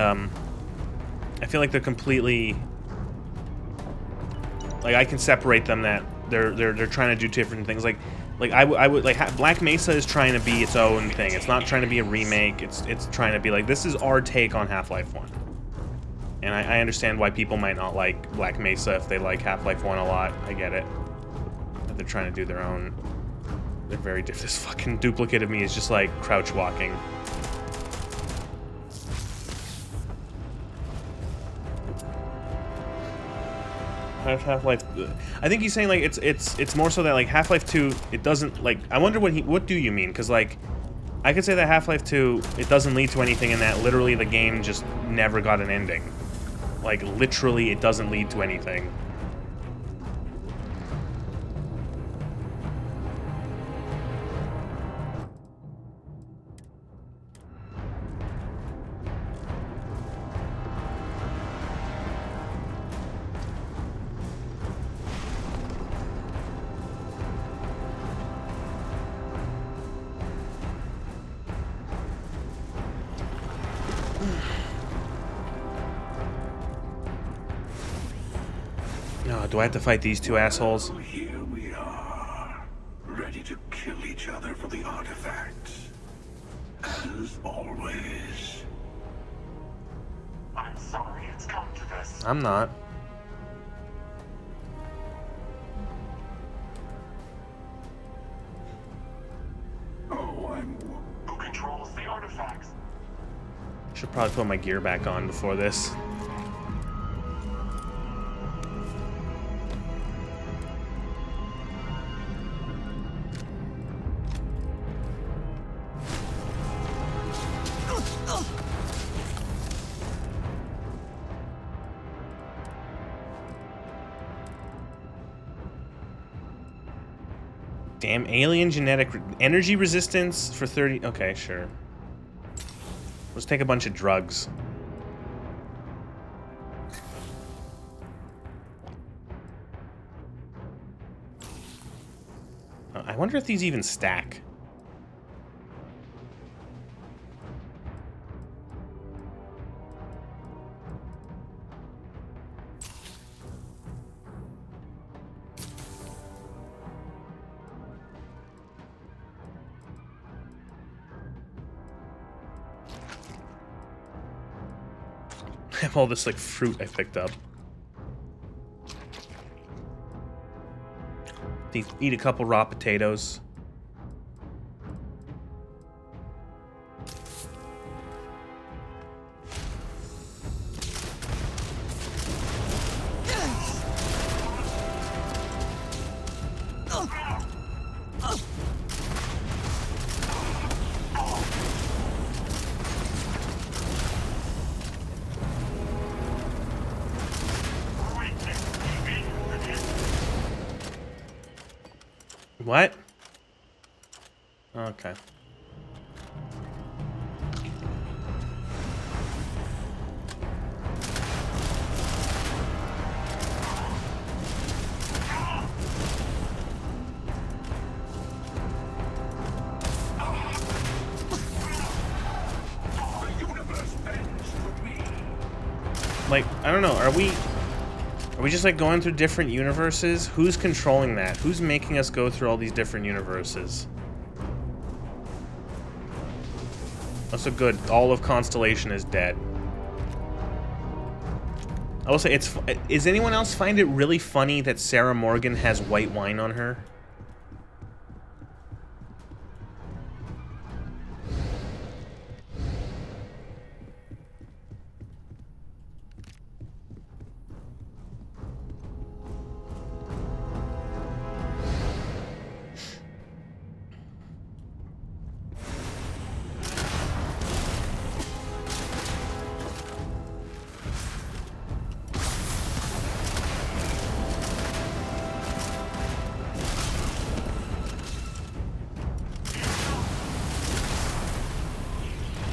like, I can separate them that they're trying to do different things. Like, Like I would like Black Mesa is trying to be its own thing. It's not trying to be a remake. It's trying to be like, this is our take on Half-Life 1. And I understand why people might not like Black Mesa if they like Half-Life 1 a lot. I get it. But they're trying to do their own. They're very different. This fucking duplicate of me is just like crouch walking. Half-Life. I think he's saying like it's more so that like Half-Life 2, it doesn't like. I wonder what do you mean? Because like, I could say that Half-Life 2, it doesn't lead to anything, and that literally the game just never got an ending. Like literally, it doesn't lead to anything. Do I have to fight these two assholes? Here we are, ready to kill each other for the artifacts. As always. I'm sorry it's come to this. I'm not. Oh, who controls the artifacts? Should probably put my gear back on before this. Damn, alien genetic energy resistance for 30. Okay, sure. Let's take a bunch of drugs. I wonder if these even stack. I have all this like fruit I picked up. Eat a couple raw potatoes. What? Okay. Like, I don't know, are we just like going through different universes? Who's controlling that? Who's making us go through all these different universes? Also good, all of Constellation is dead. I will say, is anyone else find it really funny that Sarah Morgan has white wine on her?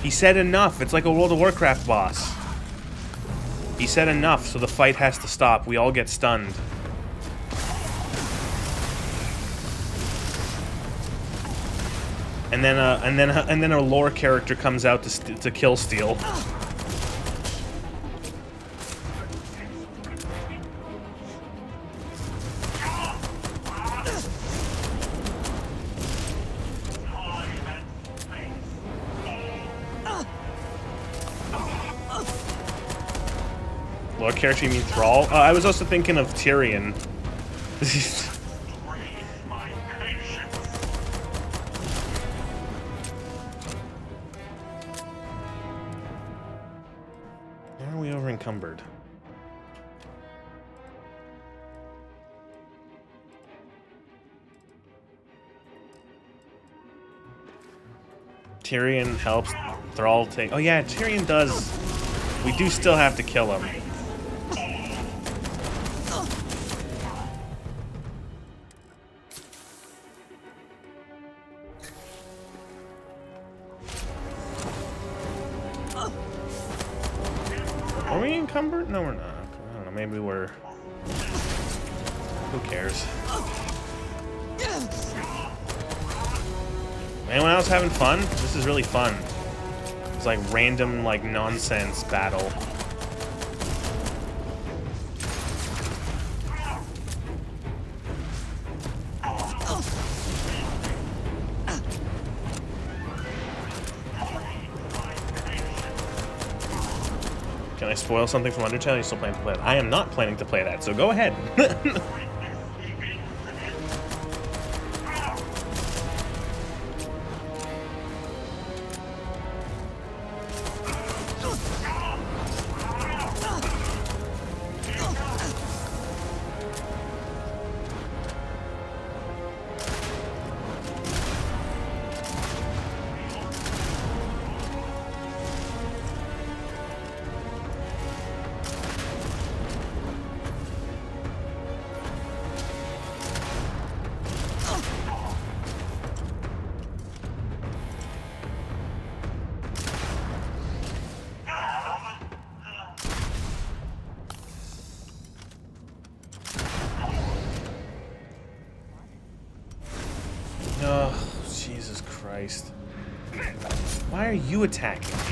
He said enough. It's like a World of Warcraft boss. He said enough, so the fight has to stop. We all get stunned. And then a lore character comes out to kill Steel. Lord character, you mean Thrall? I was also thinking of Tyrion. Why are we over encumbered? Tyrion helps Thrall take... Oh yeah, Tyrion does... We do still have to kill him. Are we encumbered? No, we're not. I don't know, maybe we're... Who cares? Anyone else having fun? This is really fun. It's like random, like, nonsense battle. Can I spoil something from Undertale? You still planning to play that? I am not planning to play that, so go ahead. Oh, Jesus Christ. Why are you attacking me?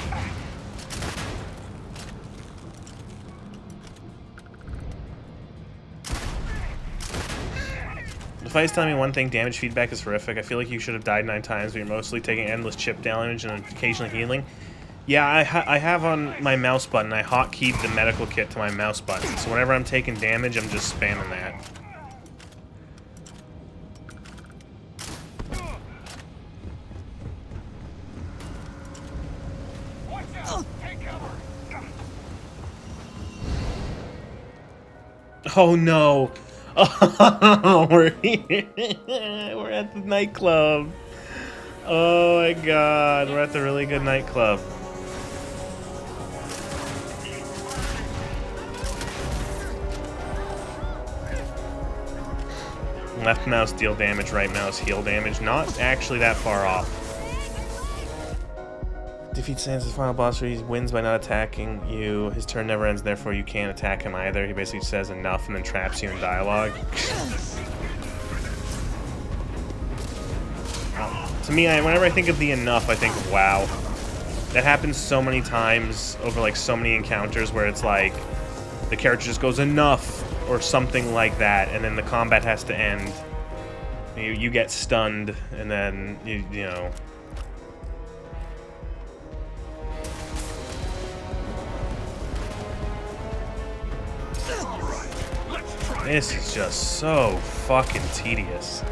The fight's telling me one thing, damage feedback is horrific. I feel like you should have died 9 times, but you're mostly taking endless chip damage and occasionally healing. Yeah, I have on my mouse button, I hotkeyed the medical kit to my mouse button, so whenever I'm taking damage, I'm just spamming that. Oh no! Oh, we're here. We're at the nightclub. Oh my god, we're at the really good nightclub. Left mouse deal damage, right mouse heal damage. Not actually that far off. Defeat Sans' final boss where he wins by not attacking you. His turn never ends, therefore you can't attack him either. He basically says enough and then traps you in dialogue. To me, whenever I think of the enough, I think, wow. That happens so many times over like so many encounters where it's like the character just goes enough or something like that, and then the combat has to end. You get stunned, and then you know. This is just so fucking tedious.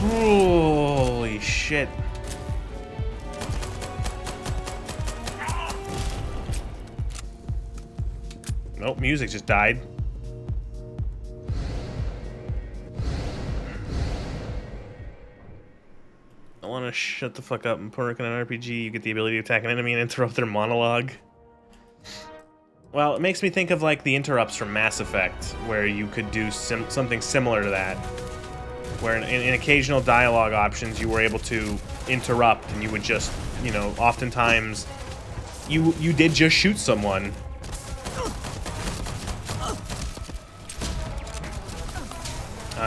Holy shit. Nope, music just died. I want to shut the fuck up and work in an RPG. You get the ability to attack an enemy and interrupt their monologue. Well, it makes me think of like the interrupts from Mass Effect, where you could do something similar to that. Where in occasional dialogue options, you were able to interrupt, and you would just, you know, oftentimes, you did just shoot someone.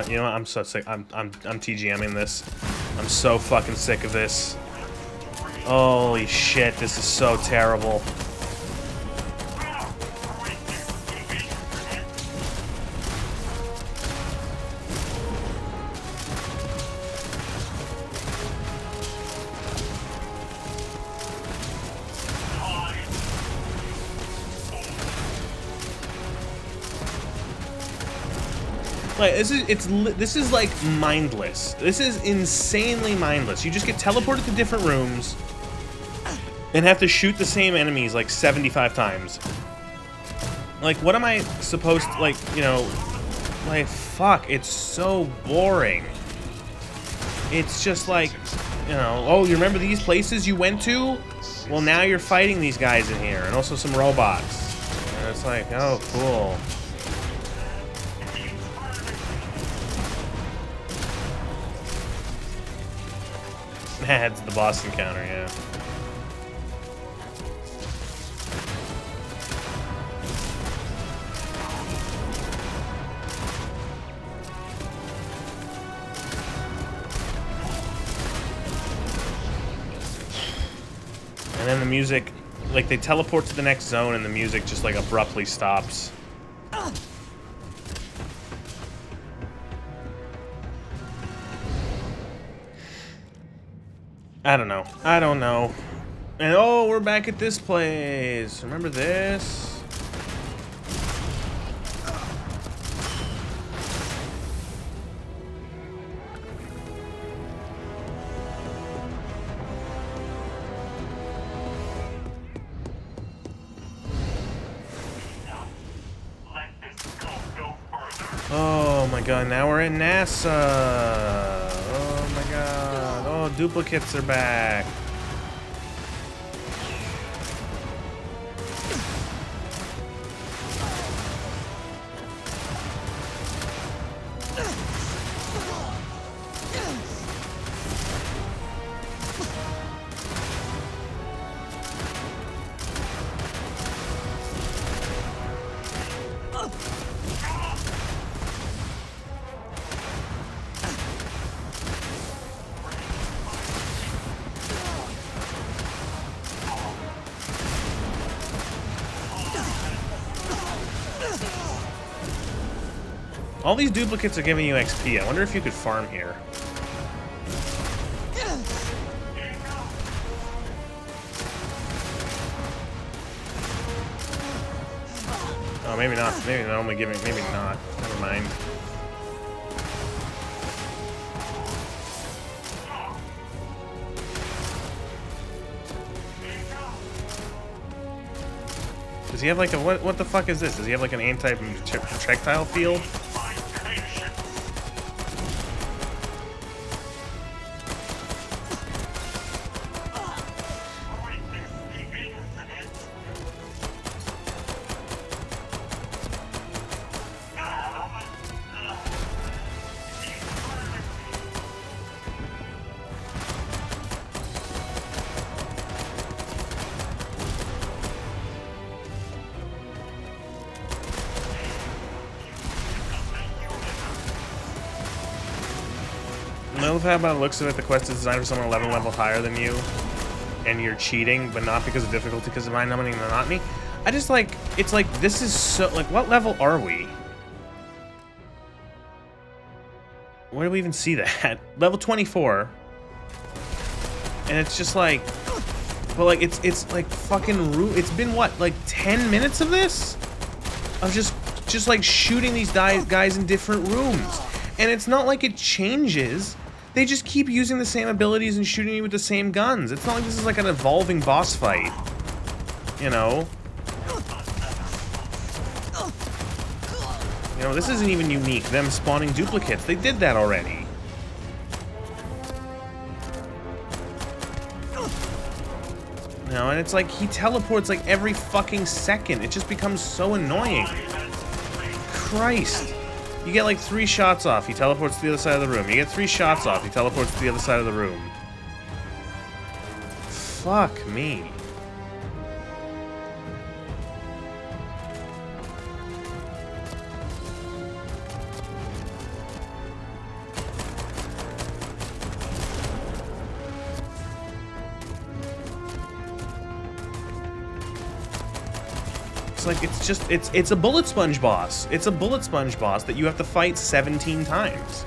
You know what? I'm so sick. I'm TGMing this. I'm so fucking sick of this. Holy shit! This is so terrible. Like, this is like mindless. This is insanely mindless. You just get teleported to different rooms and have to shoot the same enemies like 75 times. Like, what am I supposed to, like, you know, like, fuck, it's so boring. It's just like, you know, oh, you remember these places you went to? Well, now you're fighting these guys in here, and also some robots. And it's like, oh, cool. It's the boss encounter, yeah. And then the music, like, they teleport to the next zone and the music just, like, abruptly stops. I don't know. I don't know. And oh, we're back at this place. Remember this? Oh my god, now we're at NASA. Oh my god. Oh, duplicates are back. All these duplicates are giving you XP. I wonder if you could farm here. Oh, maybe not. Maybe they're only giving. Maybe not. Never mind. Does he have like a what the fuck is this? Does he have like an anti-projectile field? I love how, by the looks of it, the quest is designed for someone 11 level higher than you, and you're cheating, but not because of difficulty, because of mind-numbing monotony. I just like, it's like, this is so, like, what level are we? Where do we even see that? Level 24. And it's just like, but like, it's like fucking, it's been what, like 10 minutes of this? Of just like shooting these guys in different rooms. And it's not like it changes. They just keep using the same abilities and shooting you with the same guns. It's not like this is like an evolving boss fight. You know? You know, this isn't even unique. Them spawning duplicates. They did that already. You know, and it's like he teleports like every fucking second. It just becomes so annoying. Christ. You get like 3 shots off, he teleports to the other side of the room. You get 3 shots off, he teleports to the other side of the room. Fuck me. It's like, it's just, it's a bullet sponge boss. It's a bullet sponge boss that you have to fight 17 times.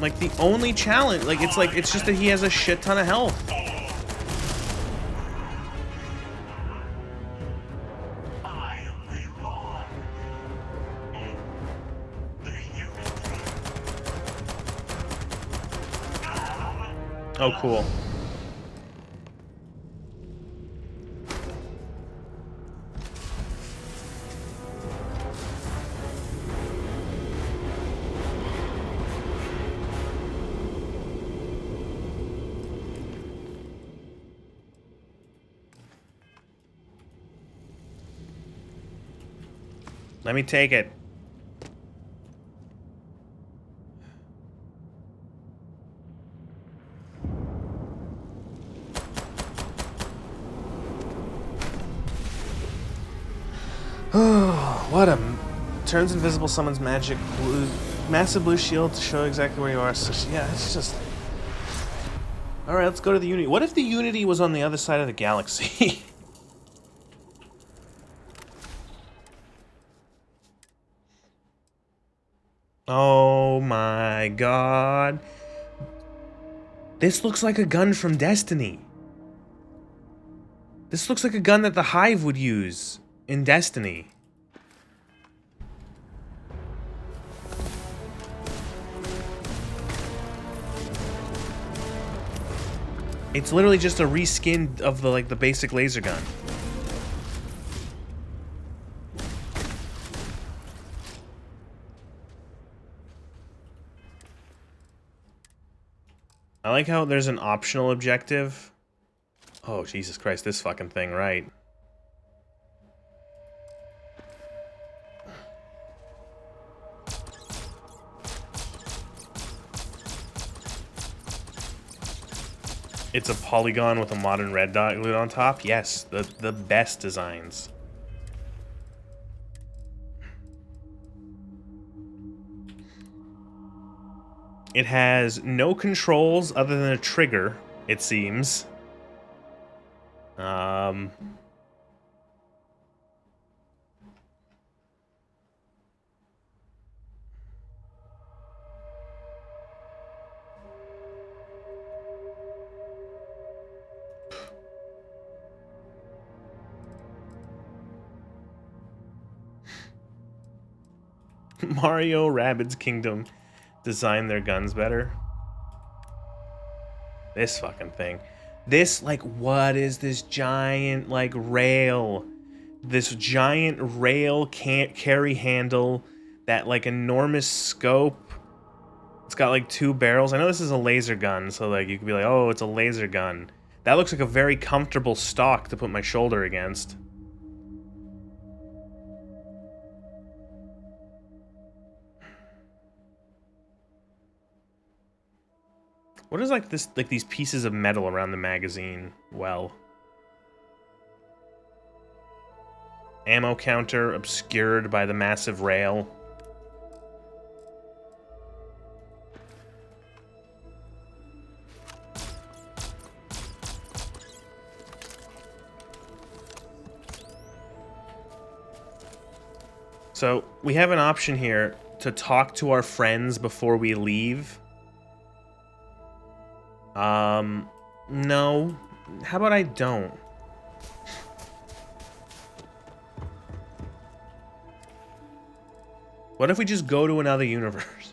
Like, the only challenge, like, it's just that he has a shit ton of health. Oh, cool. Let me take it. Oh, what a... Turns invisible, summons magic, blue... Massive blue shield to show exactly where you are. So, yeah, it's just... Alright, let's go to the Unity. What if the Unity was on the other side of the galaxy? Oh my god. This looks like a gun from Destiny. This looks like a gun that the Hive would use in Destiny. It's literally just a reskin of the the basic laser gun. I like how there's an optional objective. Oh, Jesus Christ, this fucking thing, right. It's a polygon with a modern red dot glued on top? Yes, the best designs. It has no controls other than a trigger, it seems. Mario Rabbids Kingdom designed their guns better. This fucking thing. This, what is this giant, rail? This giant rail can't carry handle, that, enormous scope. It's got, 2 barrels. I know this is a laser gun, so, you could be like, oh, it's a laser gun. That looks like a very comfortable stock to put my shoulder against. What is these pieces of metal around the magazine? Well, ammo counter obscured by the massive rail. So we have an option here to talk to our friends before we leave. No. How about I don't? What if we just go to another universe?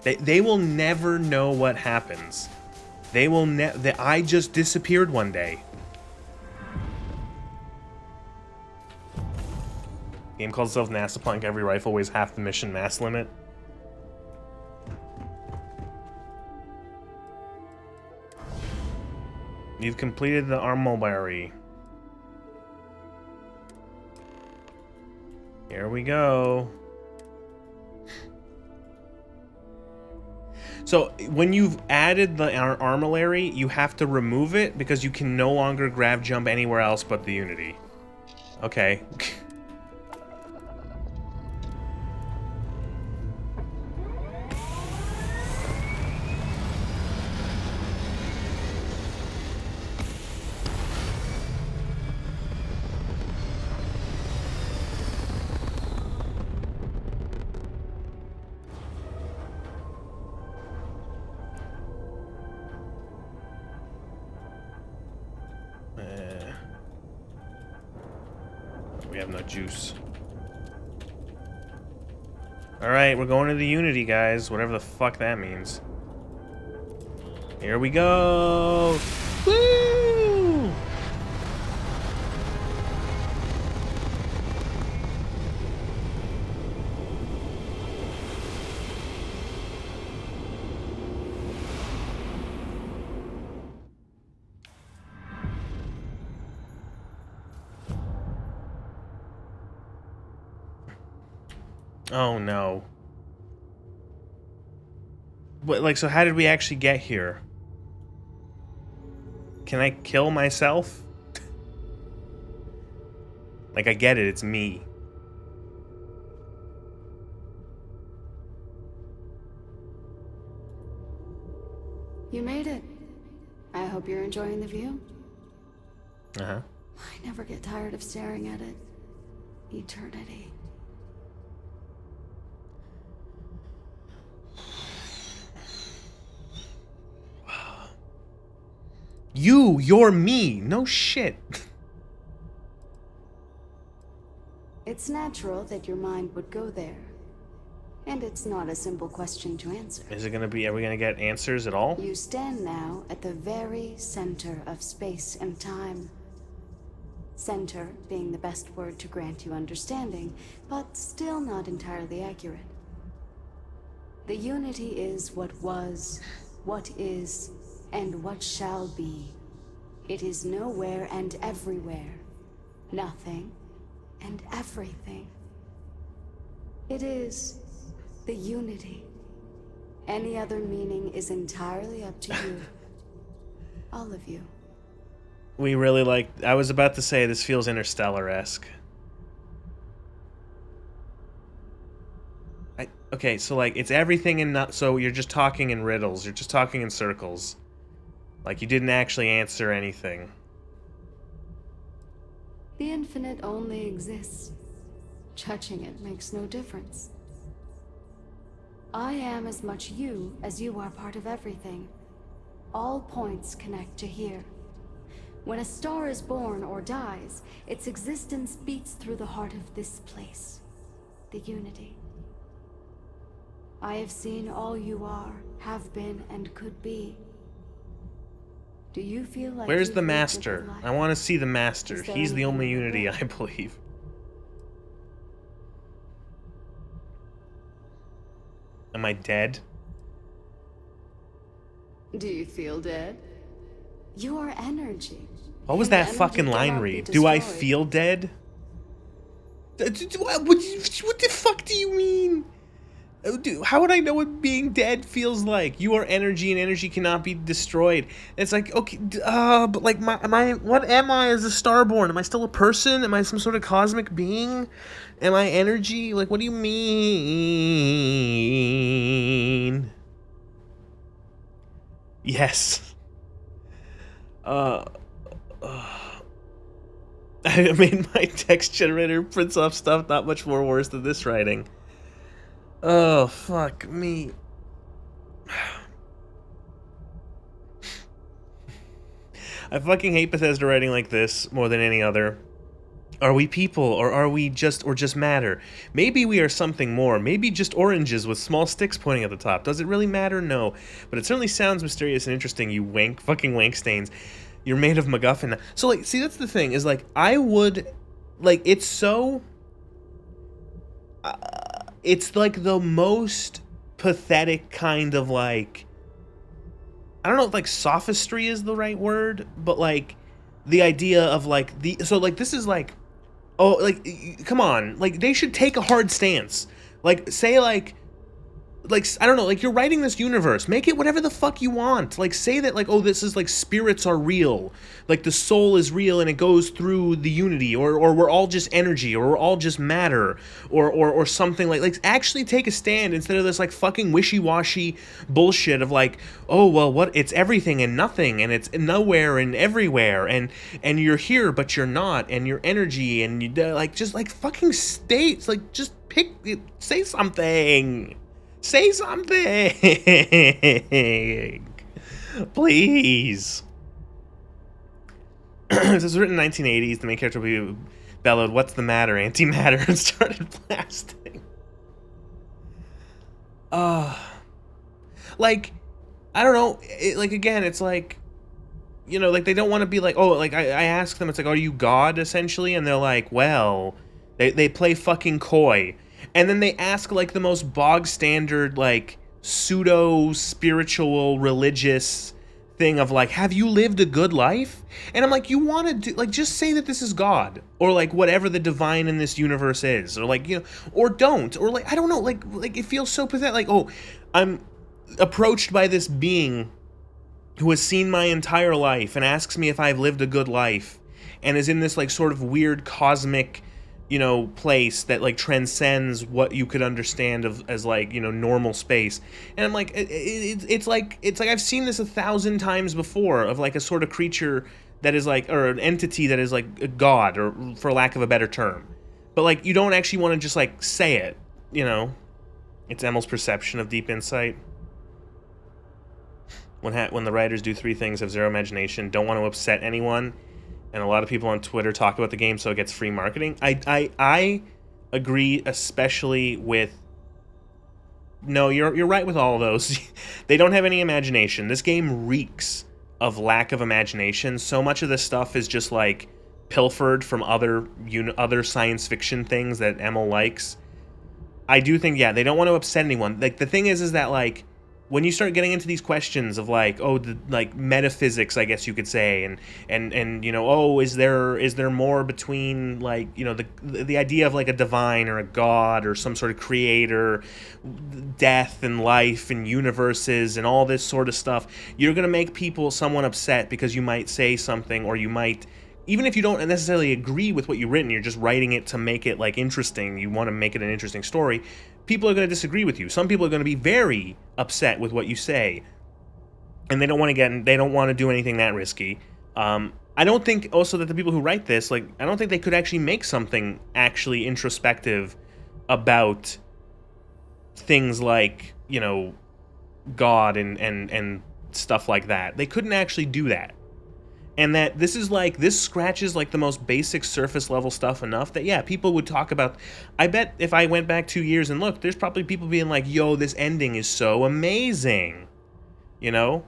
They will never know what happens. They will I just disappeared one day. Game calls itself NASA Punk. Every rifle weighs half the mission mass limit. You've completed the armory. Here we go. So when you've added the armory, you have to remove it because you can no longer grav jump anywhere else but the Unity. Okay. We have no juice. Alright, we're going to the Unity, guys. Whatever the fuck that means. Here we go! Woo! Oh no. But like, so how did we actually get here? Can I kill myself? Like, I get it, it's me. You made it. I hope you're enjoying the view. Uh-huh. I never get tired of staring at it. Eternity. You're me. No shit. It's natural that your mind would go there. And it's not a simple question to answer. Is it gonna be, are we gonna get answers at all? You stand now at the very center of space and time. Center being the best word to grant you understanding, but still not entirely accurate. The Unity is what was, what is, and what shall be. It is nowhere and everywhere. Nothing and everything. It is the Unity. Any other meaning is entirely up to you. All of you. We really like, I was about to say this feels Interstellar-esque. Okay, so like, it's everything and not, so you're just talking in riddles, you're just talking in circles. Like, you didn't actually answer anything. The infinite only exists. Judging it makes no difference. I am as much you as you are part of everything. All points connect to here. When a star is born or dies, its existence beats through the heart of this place, the Unity. I have seen all you are, have been, and could be. Do you feel like Where's you've the lived a Master? good life? I want to see the Master. Is there He's the only anything you Unity, regret? I believe. Am I dead? Do you feel dead? You are energy. What was And that energy fucking line cannot be read? Do I destroyed. feel dead? What the fuck do you mean? How would I know what being dead feels like? You are energy and energy cannot be destroyed. It's like, okay, but like, what am I as a starborn? Am I still a person? Am I some sort of cosmic being? Am I energy? Like, what do you mean? Yes. I made my text generator prints off stuff not much more worse than this writing. Oh, fuck me. I fucking hate Bethesda writing like this more than any other. Are we people, or are we just matter? Maybe we are something more. Maybe just oranges with small sticks pointing at the top. Does it really matter? No. But it certainly sounds mysterious and interesting, you fucking wank stains. You're made of MacGuffin. So, like, see, that's the thing, is, like, I would, like, it's so, it's, like, the most pathetic kind of, like, I don't know if, like, sophistry is the right word, but, like, the idea of, like, so, like, this is, like, oh, like, come on, like, they should take a hard stance. Like, say, like, I don't know, like, you're writing this universe, make it whatever the fuck you want. Like, say that, like, oh, this is, like, spirits are real, like, the soul is real and it goes through the unity, or we're all just energy, or we're all just matter, or something like, actually take a stand instead of this, like, fucking wishy-washy bullshit of, like, oh, well, what, it's everything and nothing, and it's nowhere and everywhere, and you're here, but you're not, and you're energy, and you, like, just, like, fucking states, like, just say something. Say something! Please. This was written in 1980s. The main character bellowed, "What's the matter, antimatter?" and started blasting. Like, I don't know. Like, again, it's like, you know, like, they don't want to be like, oh, like, I ask them, it's like, are you God, essentially? And they're like, well, they play fucking coy. And then they ask, like, the most bog standard, like, pseudo-spiritual, religious thing of, like, have you lived a good life? And I'm like, you want to do, like, just say that this is God, or, like, whatever the divine in this universe is, or, like, you know, or don't, or, like, I don't know, like, it feels so pathetic, like, oh, I'm approached by this being who has seen my entire life and asks me if I've lived a good life, and is in this, like, sort of weird cosmic, you know, place that, like, transcends what you could understand of as, like, you know, normal space. And I'm like, it's like I've seen this 1,000 times before, of, like, a sort of creature that is, like, or an entity that is, like, a god, or for lack of a better term. But, like, you don't actually want to just, like, say it, you know? It's Emil's perception of deep insight. When the writers do three things, have zero imagination, don't want to upset anyone, and a lot of people on Twitter talk about the game so it gets free marketing. I agree, especially with... No, you're right with all of those. They don't have any imagination. This game reeks of lack of imagination. So much of this stuff is just, like, pilfered from other science fiction things that Emil likes. I do think, yeah, they don't want to upset anyone. Like, the thing is that, like, when you start getting into these questions of, like, oh, like, metaphysics, I guess you could say, and you know, oh, is there more between, like, you know, the idea of, like, a divine or a god or some sort of creator, death and life and universes and all this sort of stuff, you're gonna make someone upset because you might say something, or you might, even if you don't necessarily agree with what you've written, you're just writing it to make it, like, interesting, you want to make it an interesting story, people are going to disagree with you. Some people are going to be very upset with what you say, and they don't want to do anything that risky. I don't think also that the people who write this, like, I don't think they could actually make something actually introspective about things like, you know, God and stuff like that. They couldn't actually do that. And that this scratches, like, the most basic surface level stuff enough that, yeah, people would talk about. I bet if I went back 2 years and looked, there's probably people being like, yo, this ending is so amazing. You know?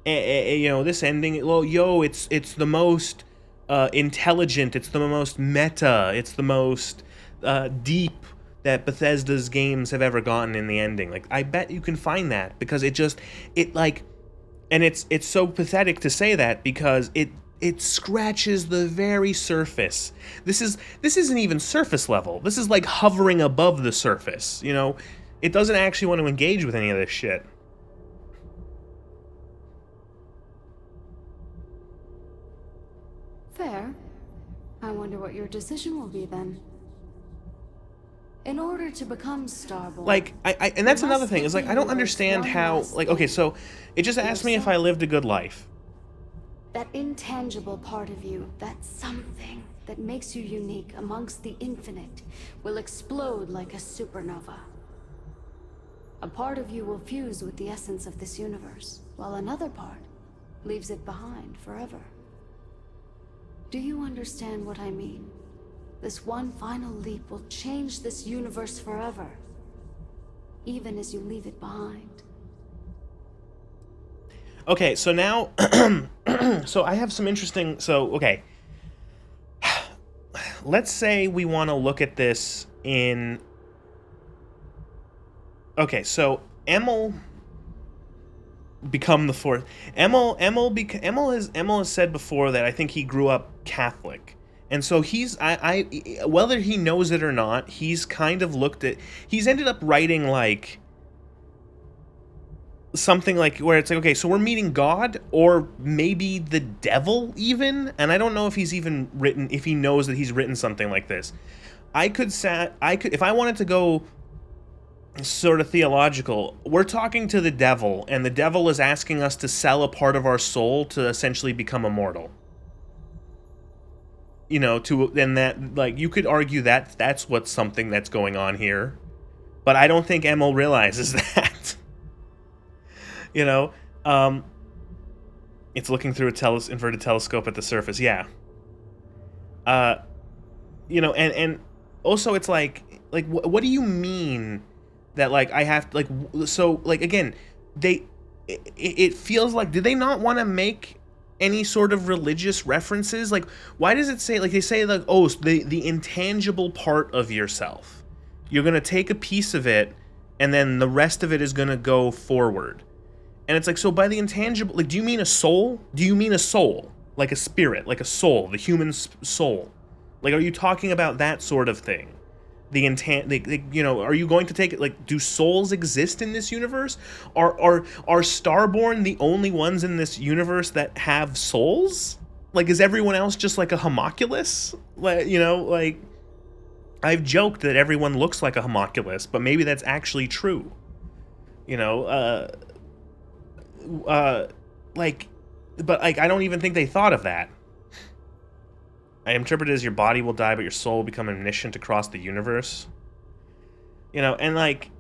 You know, this ending, well, yo, it's the most intelligent, it's the most meta, it's the most deep that Bethesda's games have ever gotten in the ending. Like, I bet you can find that, because and it's so pathetic to say that, because it scratches the very surface. This isn't even surface level. This is, like, hovering above the surface, you know? It doesn't actually want to engage with any of this shit. Fair. I wonder what your decision will be then. In order to become Starborn... Like, and that's another thing, is, like, I don't understand how, like, okay, so, it just asked me if I lived a good life. That intangible part of you, that something that makes you unique amongst the infinite, will explode like a supernova. A part of you will fuse with the essence of this universe, while another part leaves it behind forever. Do you understand what I mean? This one final leap will change this universe forever, even as you leave it behind. Okay, so now, so I have some interesting, so, okay. Let's say we want to look at this in, okay, so Emil become the fourth. Emil has said before that I think he grew up Catholic. And so he's, whether he knows it or not, he's kind of looked at, he's ended up writing like, something like where it's like, okay, so we're meeting God or maybe the devil even, and I don't know if he's even written, if he knows that he's written something like this. I could if I wanted to go sort of theological, we're talking to the devil, and the devil is asking us to sell a part of our soul to essentially become immortal. You know, and that, like, you could argue that that's what's something that's going on here, but I don't think Emil realizes that. You know, it's looking through a inverted telescope at the surface. Yeah. You know, and also it's like what do you mean that, like, I have to, like, so, like, again, it feels like, do they not want to make any sort of religious references? Like, why does it say, like, they say, like, oh, the intangible part of yourself, you're gonna take a piece of it and then the rest of it is gonna go forward. And it's like, so by the intangible, like, do you mean a soul? Do you mean a soul? Like a spirit, like a soul, the human soul? Like, are you talking about that sort of thing? The you know, are you going to take it, like, do souls exist in this universe? Are Starborn the only ones in this universe that have souls? Like, is everyone else just like a homunculus? Like, you know, like, I've joked that everyone looks like a homunculus, but maybe that's actually true. You know, like, but, like, I don't even think they thought of that. I interpret it as your body will die, but your soul will become omniscient across the universe. You know, and, like,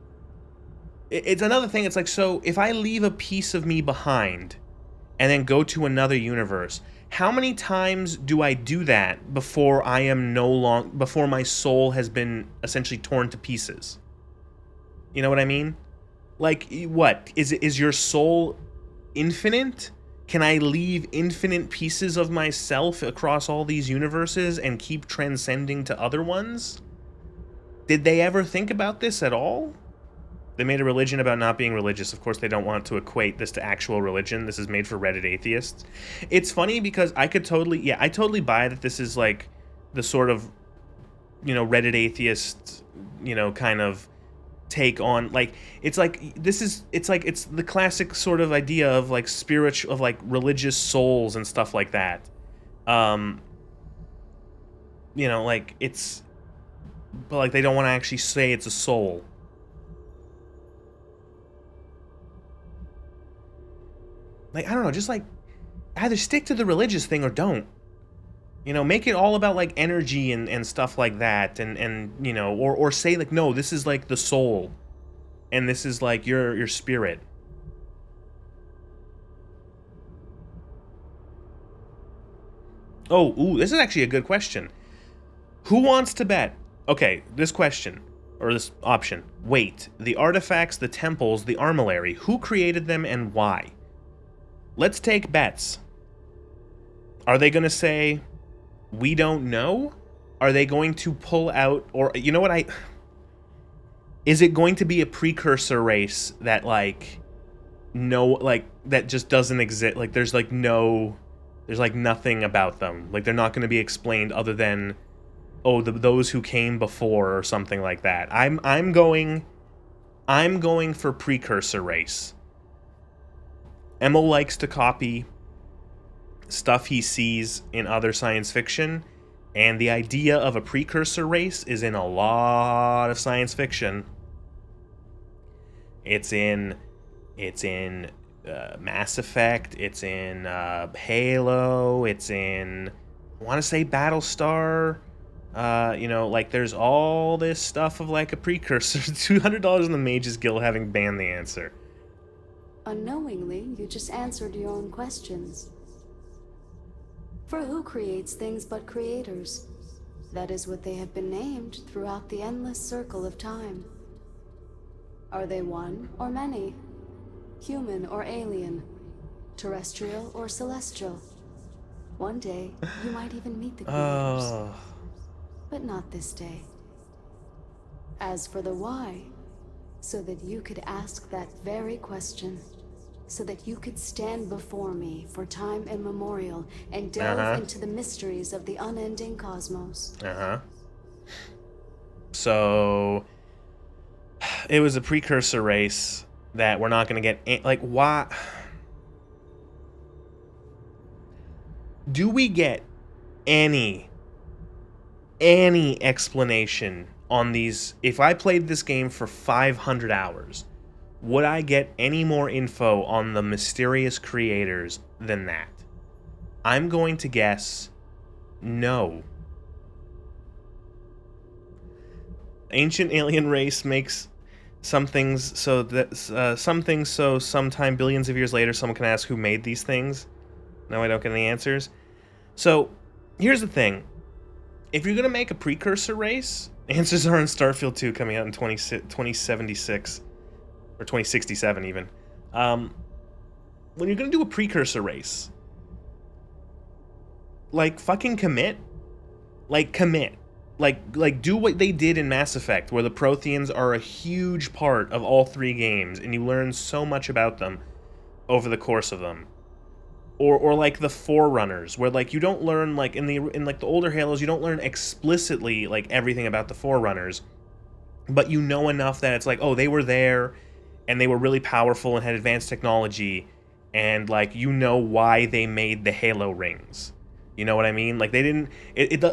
it's another thing. It's like, so if I leave a piece of me behind and then go to another universe, how many times do I do that before I am before my soul has been essentially torn to pieces? You know what I mean? Like, what? Is your soul infinite? Can I leave infinite pieces of myself across all these universes and keep transcending to other ones? Did they ever think about this at all? They made a religion about not being religious. Of course, they don't want to equate this to actual religion. This is made for Reddit atheists. It's funny because I totally buy that this is like the sort of, you know, Reddit atheist, you know, kind of take on, like, it's like, it's the classic sort of idea of, like, spiritual, of, like, religious souls and stuff like that. You know, like, it's, but, like, they don't want to actually say it's a soul. Like, I don't know, just, like, either stick to the religious thing or don't. You know, make it all about, like, energy and stuff like that, and you know, or say, like, no, this is, like, the soul, and this is, like, your spirit. Oh, ooh, this is actually a good question. Who wants to bet? Okay, this question, or this option. Wait, the artifacts, the temples, the armillary, who created them and why? Let's take bets. Are they going to say, we don't know? Are they going to pull out, or, you know what, is it going to be a precursor race that, like, no, like, that just doesn't exist? Like, there's like nothing about them. Like, they're not going to be explained other than, oh, those who came before or something like that. I'm going for precursor race. Emil likes to copy stuff he sees in other science fiction, and the idea of a precursor race is in a lot of science fiction. It's in Mass Effect, it's in Halo, it's in, I want to say, Battlestar. You know, like, there's all this stuff of, like, a precursor. $200 in the Mage's Guild having banned the answer. Unknowingly, you just answered your own questions. For who creates things but creators? That is what they have been named throughout the endless circle of time. Are they one or many? Human or alien? Terrestrial or celestial? One day, you might even meet the creators. Oh. But not this day. As for the why, so that you could ask that very question. So that you could stand before me for time immemorial and delve into the mysteries of the unending cosmos. So, it was a precursor race that we're not going to get... Like, why... Do we get any explanation on these? If I played this game for 500 hours, would I get any more info on the mysterious creators than that? I'm going to guess no. Ancient alien race makes some things so that sometime billions of years later someone can ask who made these things. No, I don't get any answers. So, here's the thing. If you're going to make a precursor race, answers are in Starfield 2 coming out in 2076. Or 2067 even. When you're going to do a precursor race, like, fucking commit. Like, commit. Like, do what they did in Mass Effect, where the Protheans are a huge part of all 3 games, and you learn so much about them over the course of them. Or like the Forerunners, where like you don't learn like in like the older Halos, you don't learn explicitly like everything about the Forerunners, but you know enough that it's like, oh, they were there, and they were really powerful and had advanced technology, and like you know why they made the Halo rings. You know what I mean? Like they didn't.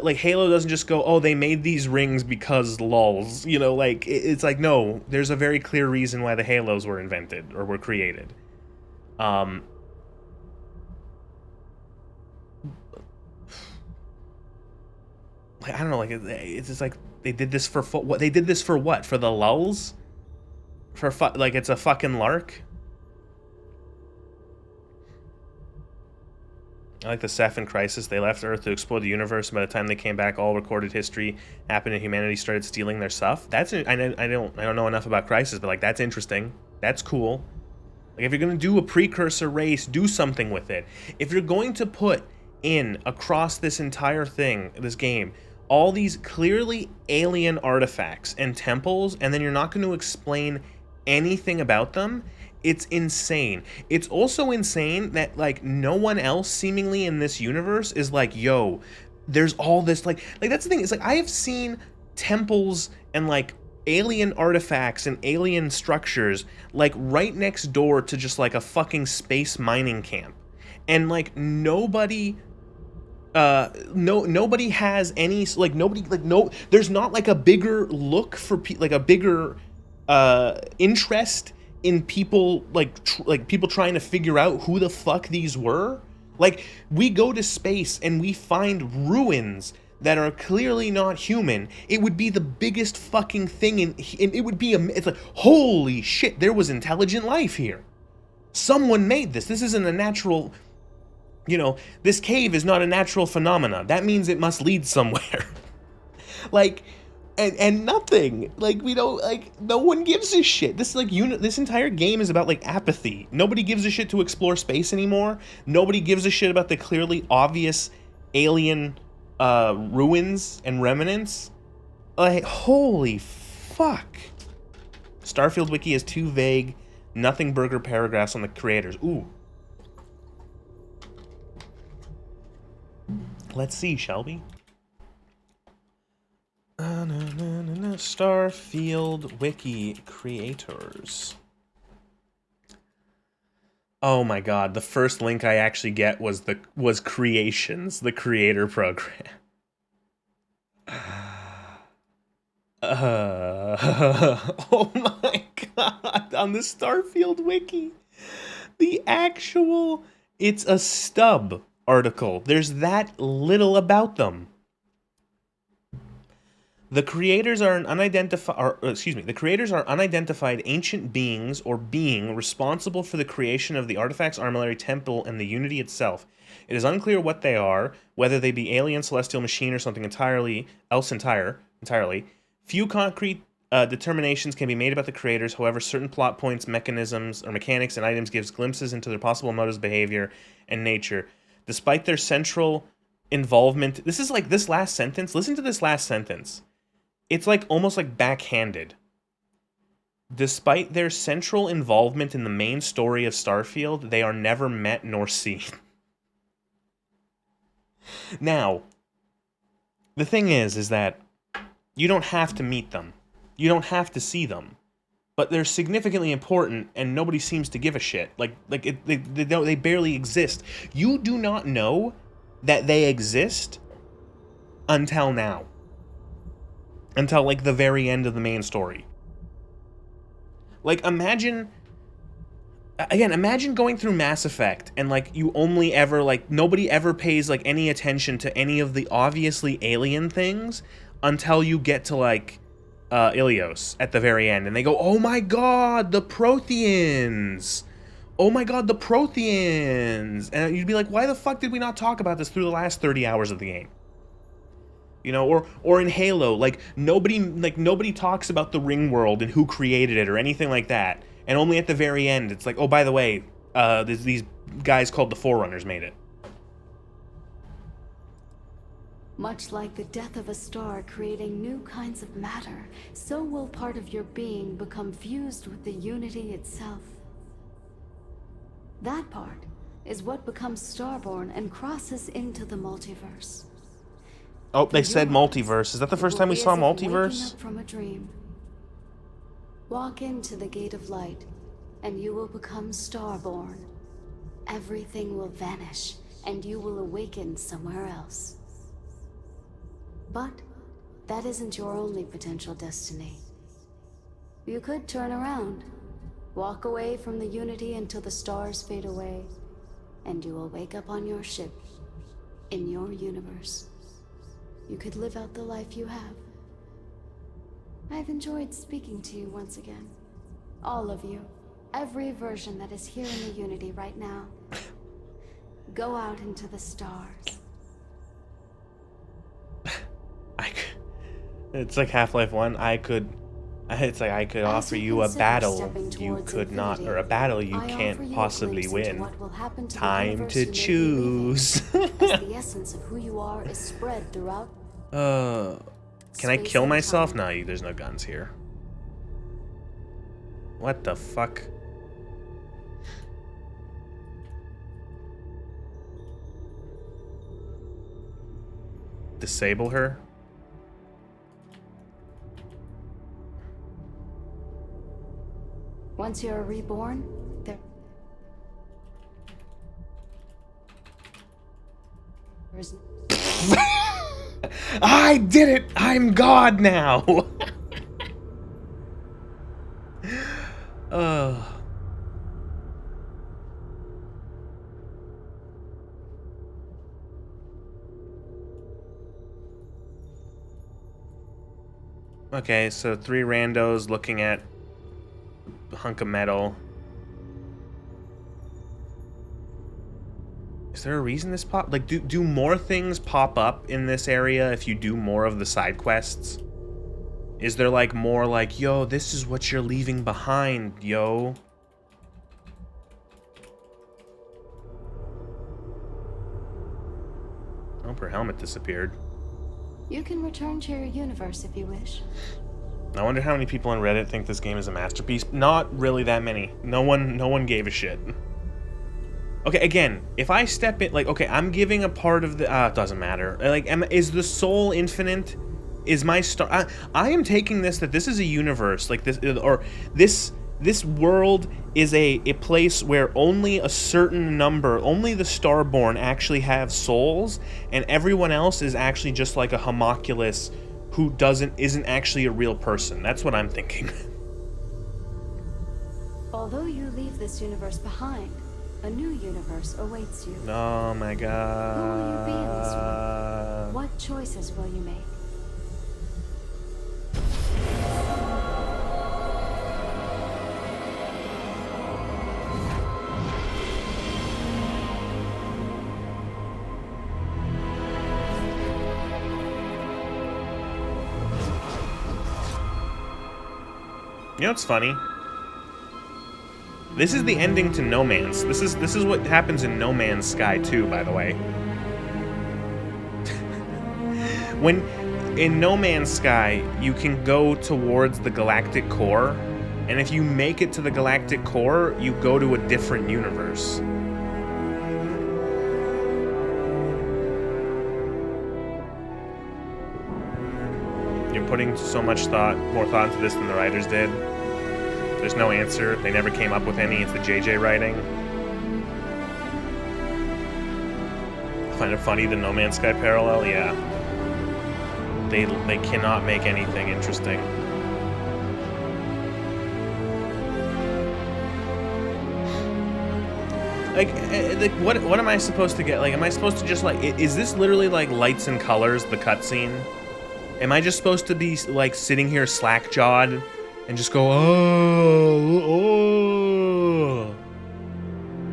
Like Halo doesn't just go, oh, they made these rings because lols. You know, like it's like no, there's a very clear reason why the Halos were invented or were created. Like, I don't know, like it's just like they did this for what? They did this for what? For the lulz? For like it's a fucking lark? I like the Ceph Crisis. They left Earth to explore the universe, and by the time they came back, all recorded history happened, and humanity started stealing their stuff. That's I don't know enough about Crisis, but like that's interesting. That's cool. Like if you're gonna do a precursor race, do something with it. If you're going to put in across this entire thing, this game, all these clearly alien artifacts and temples, and then you're not going to explain anything about them, it's insane. It's also insane that, like, no one else seemingly in this universe is like, yo, there's all this, like that's the thing. It's like, I have seen temples and, like, alien artifacts and alien structures, like, right next door to just, like, a fucking space mining camp. And, like, nobody has any, like, there's not like a bigger look for like a bigger interest in people, like people trying to figure out who the fuck these were. Like, we go to space and we find ruins that are clearly not human. It would be the biggest fucking thing and it would be it's like, holy shit, there was intelligent life here. Someone made this. This isn't a natural, you know, this cave is not a natural phenomena. That means it must lead somewhere. Like, and nothing. Like, we don't, like, no one gives a shit. This, like, this entire game is about, like, apathy. Nobody gives a shit to explore space anymore. Nobody gives a shit about the clearly obvious alien ruins and remnants. Like, holy fuck. Starfield Wiki is too vague. Nothing burger paragraphs on the creators. Ooh. Let's see, shall we? Starfield Wiki creators. Oh my god, the first link I actually get was Creations, the creator program. Oh my god, on the Starfield Wiki. The actual, it's a stub article. There's that little about them. The creators are the creators are unidentified ancient beings or being responsible for the creation of the artifacts, armillary, temple, and the Unity itself. It is unclear what they are, whether they be alien, celestial, machine, or something entirely. Few concrete determinations can be made about the creators. However, certain plot points, mechanisms, or mechanics and items gives glimpses into their possible motives, behavior, and nature. Despite their central involvement, this is like this last sentence. Listen to this last sentence. It's like almost like backhanded. Despite their central involvement in the main story of Starfield, they are never met nor seen. Now, the thing is that you don't have to meet them. You don't have to see them. But they're significantly important, and nobody seems to give a shit. They barely exist. You do not know that they exist until now. Until, like, the very end of the main story. Like, imagine going through Mass Effect, and, like, you only ever, like, nobody ever pays, like, any attention to any of the obviously alien things until you get to, like, Ilios at the very end, and they go, oh my god, the Protheans! Oh my god, the Protheans! And you'd be like, why the fuck did we not talk about this through the last 30 hours of the game? You know, or in Halo, like nobody talks about the Ring World and who created it or anything like that. And only at the very end, it's like, oh, by the way, these guys called the Forerunners made it. Much like the death of a star creating new kinds of matter, so will part of your being become fused with the Unity itself. That part is what becomes starborn and crosses into the multiverse. Oh, they said multiverse. Is that the first time we saw multiverse? Waking up from a dream. Walk into the gate of light, and you will become starborn. Everything will vanish, and you will awaken somewhere else. But that isn't your only potential destiny. You could turn around, walk away from the Unity until the stars fade away, and you will wake up on your ship, in your universe. You could live out the life you have. I've enjoyed speaking to you once again. All of you. Every version that is here in the Unity right now. Go out into the stars. It's like Half-Life 1. I could offer you a battle you could not, or a battle you can't possibly win. Time to choose. As the essence of who you are is spread throughout. Can I kill myself? No, there's no guns here. What the fuck? Disable her? Once you're reborn, there's I did it! I'm God now! Okay, so 3 randos looking at a hunk of metal. Is there a reason this pop? Like, do more things pop up in this area if you do more of the side quests? Is there, like, more like, yo, this is what you're leaving behind, yo? Oh, her helmet disappeared. You can return to your universe if you wish. I wonder how many people on Reddit think this game is a masterpiece. Not really that many. No one gave a shit. Okay, again, if I step in, like, okay, I'm giving a part of the, it doesn't matter. Like, is the soul infinite? Is my star, I am taking this that this is a universe, like this, or this world is a place where only a certain number, only the Starborn actually have souls, and everyone else is actually just like a homunculus who isn't actually a real person. That's what I'm thinking. Although you leave this universe behind, a new universe awaits you. Oh my god. Who will you be in this one? What choices will you make? You know what's funny? This is the ending to No Man's. This is what happens in No Man's Sky 2, by the way. When in No Man's Sky, you can go towards the galactic core, and if you make it to the galactic core, you go to a different universe. You're putting so much more thought into this than the writers did. There's no answer. They never came up with any. It's the JJ writing. I find it funny, the No Man's Sky parallel, yeah. They cannot make anything interesting. Like what am I supposed to get? Like, am I supposed to just, like, is this literally like Lights and Colors, the cutscene? Am I just supposed to be, like, sitting here slack-jawed and just go, oh,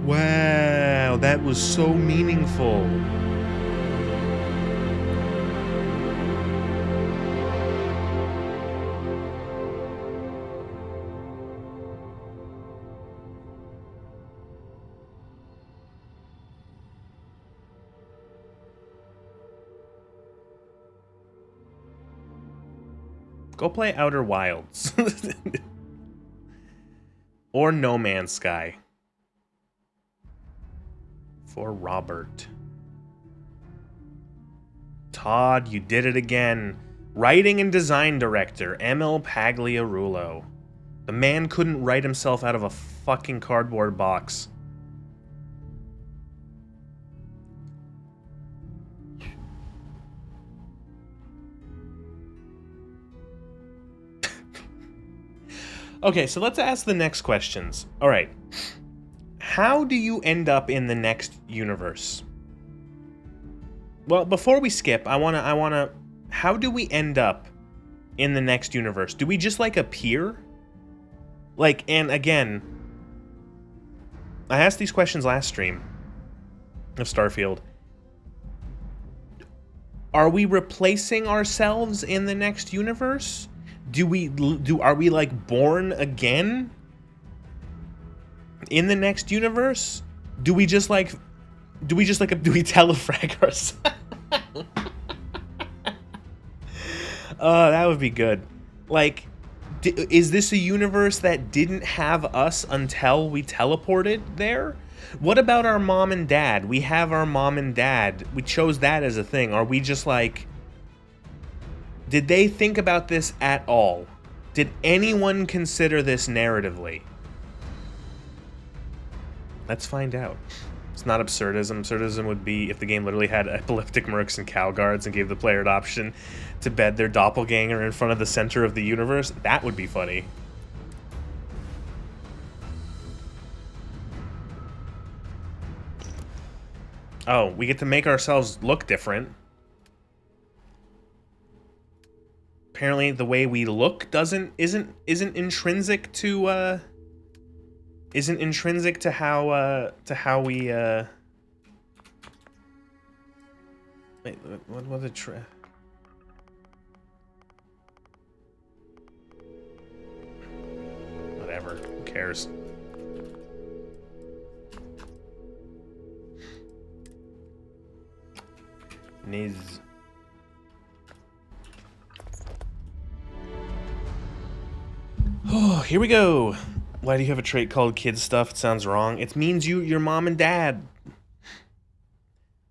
wow, that was so meaningful. Go play Outer Wilds. Or No Man's Sky. For Robert. Todd, you did it again. Writing and design director, Emil Pagliarulo. The man couldn't write himself out of a fucking cardboard box. Okay, so let's ask the next questions. All right. How do you end up in the next universe? Well, before we skip, I wanna how do we end up in the next universe? Do we just, like, appear? Like, and again, I asked these questions last stream of Starfield. Are we replacing ourselves in the next universe? Are we, like, born again in the next universe? Do we telefrag ourselves? That would be good. Like, is this a universe that didn't have us until we teleported there? What about our mom and dad? We have our mom and dad. We chose that as a thing. Are we just, like... Did they think about this at all? Did anyone consider this narratively? Let's find out. It's not absurdism. Absurdism would be if the game literally had epileptic mercs and cow guards and gave the player an option to bed their doppelganger in front of the center of the universe. That would be funny. Oh, we get to make ourselves look different. Apparently, the way we look isn't intrinsic to how we wait, what was it? Whatever. Who cares? Niz. Oh, here we go. Why do you have a trait called kid stuff? It sounds wrong. It means your mom and dad.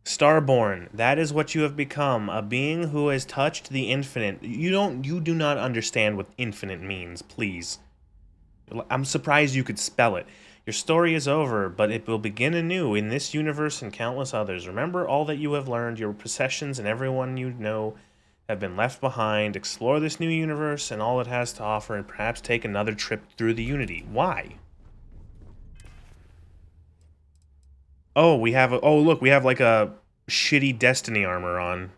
Starborn, that is what you have become, a being who has touched the infinite. You do not understand what infinite means, please. I'm surprised you could spell it. Your story is over, but it will begin anew in this universe and countless others. Remember all that you have learned, your possessions and everyone you know have been left behind. Explore this new universe and all it has to offer, and perhaps take another trip through the Unity. Why? Oh, we have a... Oh, look, we have, like, a shitty Destiny armor on.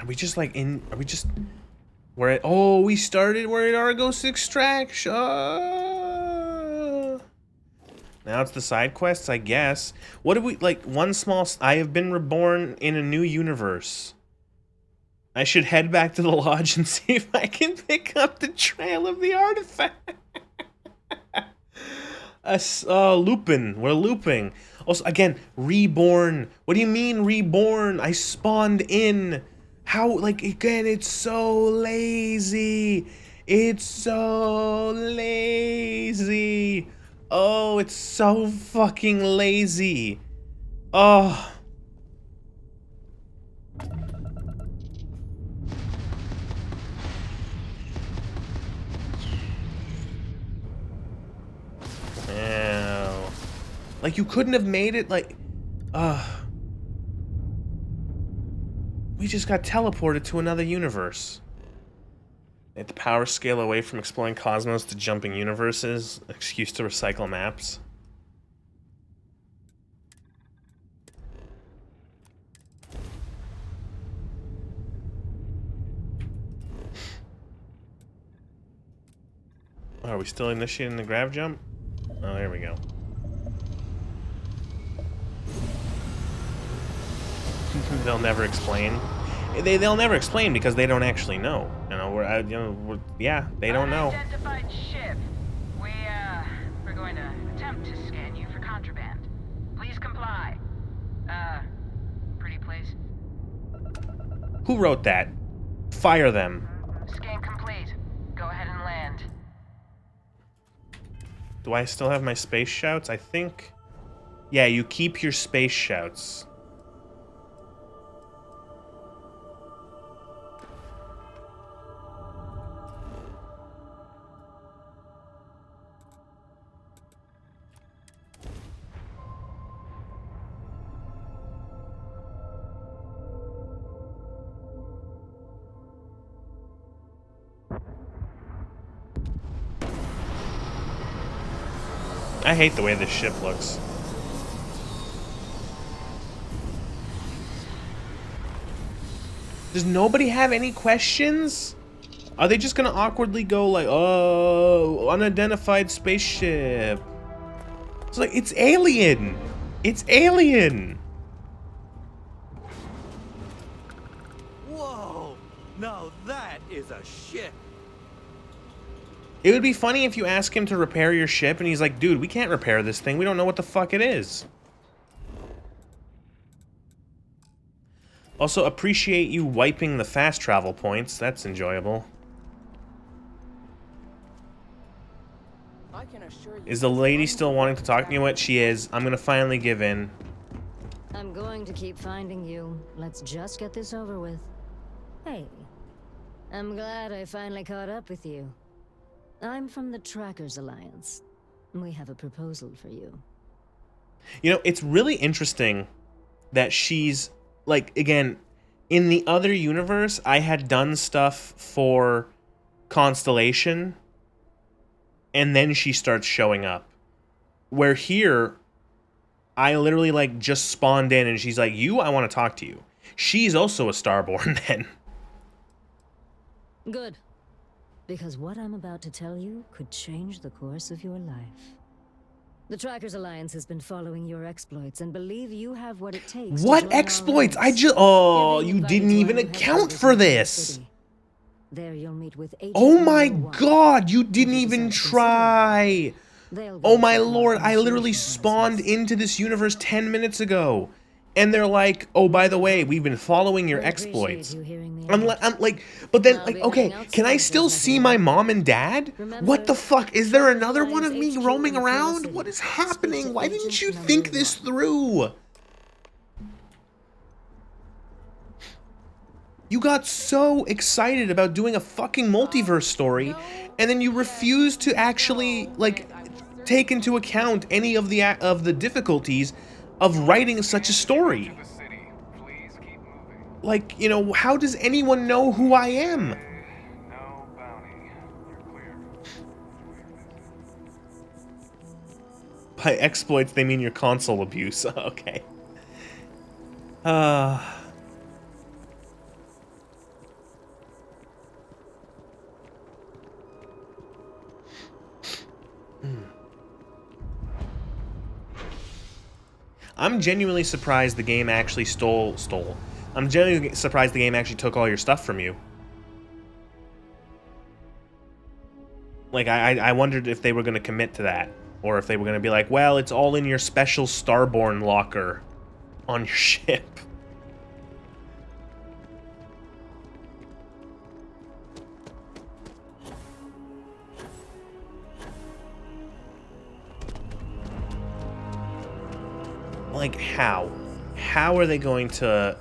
Are we just like in? Are we just? We're at. Oh, we started. We're at Argos Extraction. Now it's the side quests, I guess. What do we like? One small. I have been reborn in a new universe. I should head back to the lodge and see if I can pick up the trail of the artifact. Looping. We're looping. Also, again, reborn. What do you mean reborn? I spawned in. How, like, again, it's so lazy. It's so lazy. Oh, it's so fucking lazy. Oh. Ew. Like, you couldn't have made it, like, we just got teleported to another universe. At the power scale away from exploring cosmos to jumping universes. Excuse to recycle maps. Oh, are we still initiating the grav jump? Oh, there we go. They'll never explain. They'll never explain because they don't actually know. You know, yeah, they don't know. Unidentified ship. We're going to attempt to scan you for contraband. Please comply. Pretty please. Who wrote that? Fire them. Scan complete. Go ahead and land. Do I still have my space shouts? I think. Yeah, you keep your space shouts. I hate the way this ship looks. Does nobody have any questions? Are they just gonna awkwardly go like, oh, unidentified spaceship? It's like, it's alien! It's alien! Whoa! Now that is a ship. It would be funny if you ask him to repair your ship and he's like, dude, we can't repair this thing. We don't know what the fuck it is. Also, appreciate you wiping the fast travel points. That's enjoyable. I can assure you. Is the lady still wanting to talk to me? What she is. I'm gonna finally give in. I'm going to keep finding you. Let's just get this over with. Hey, I'm glad I finally caught up with you. I'm from the Trackers Alliance. We have a proposal for you. You know, it's really interesting that she's, like, again, in the other universe, I had done stuff for Constellation, and then she starts showing up. Where here, I literally, like, just spawned in, and she's like, I want to talk to you. She's also a Starborn then. Good. Because what I'm about to tell you could change the course of your life. The Trackers Alliance has been following your exploits and believe you have what it takes to What join our exploits? ranks. Oh, You're being you invited didn't to even our account headquarters for in the this. city. There you'll meet with Agent Oh my number 1. god, you didn't If you even decide to try. They'll Oh grant my you lord, I literally negotiation spawned process. into this universe 10 minutes ago. And they're like, oh, by the way, we've been following your I appreciate exploits. you hearing me I'm out. like, but then, I'll like, be okay, heading can I outside still for a see second. my mom and dad? Remember, What the fuck? Is there Trackers another one of Alliance me HQ roaming in Pillar around? City. What is Speak happening? to Why didn't Agent you number think this 1. through? You got so excited about doing a fucking multiverse story, and then you refused to actually, like, take into account any of the difficulties of writing such a story. To the city. Please keep moving. Like, you know, how does anyone know who I am? No bounty. You're clear. By exploits, they mean your console abuse. Okay. I'm genuinely surprised the game actually stole. I'm genuinely surprised the game actually took all your stuff from you. Like, I wondered if they were going to commit to that. Or if they were going to be like, well, it's all in your special Starborn locker on your ship. Like, how? How are they going to...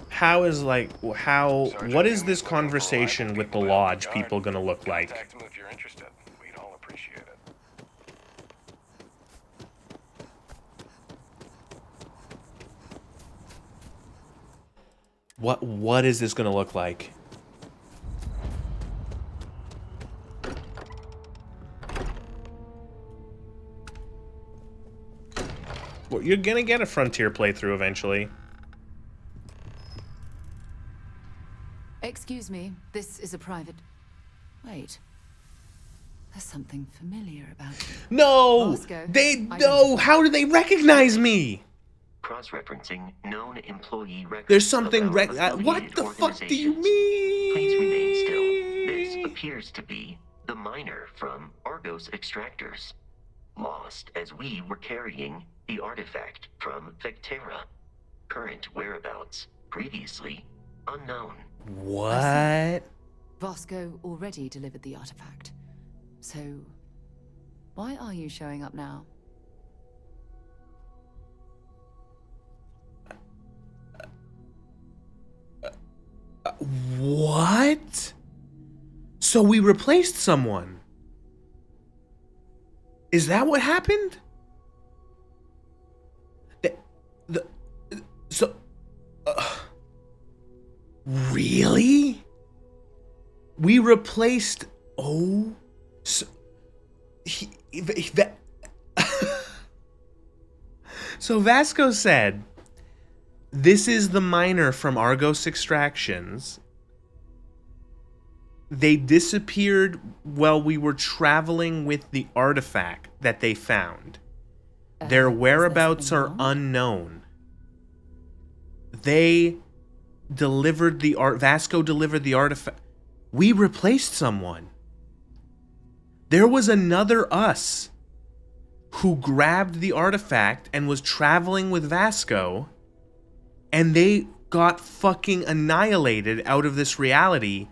How is, like, how... What is this conversation with the Lodge people gonna look like? Contact him if you're interested. We'd all appreciate it. What is this gonna look like? Well, you're gonna get a Frontier playthrough eventually. Excuse me, this is a private... Wait. There's something familiar about you. No! Bosco, They... No! How do they recognize me? Cross-referencing known employee records. There's something... of our what the fuck do you organizations. mean? Please remain still. This appears to be the miner from Argos Extractors. Lost as we were carrying the artifact from Vectera. Current whereabouts previously unknown. What? Bosco already delivered the artifact. So, why are you showing up now? What? So we replaced someone. Is that what happened? So... really? We replaced... Oh... So... So Vasco said, this is the miner from Argos Extractions. They disappeared while we were traveling with the artifact that they found. Their whereabouts are unknown. They delivered the Vasco delivered the artifact. We replaced someone. There was another us who grabbed the artifact and was traveling with Vasco, and they got fucking annihilated out of this reality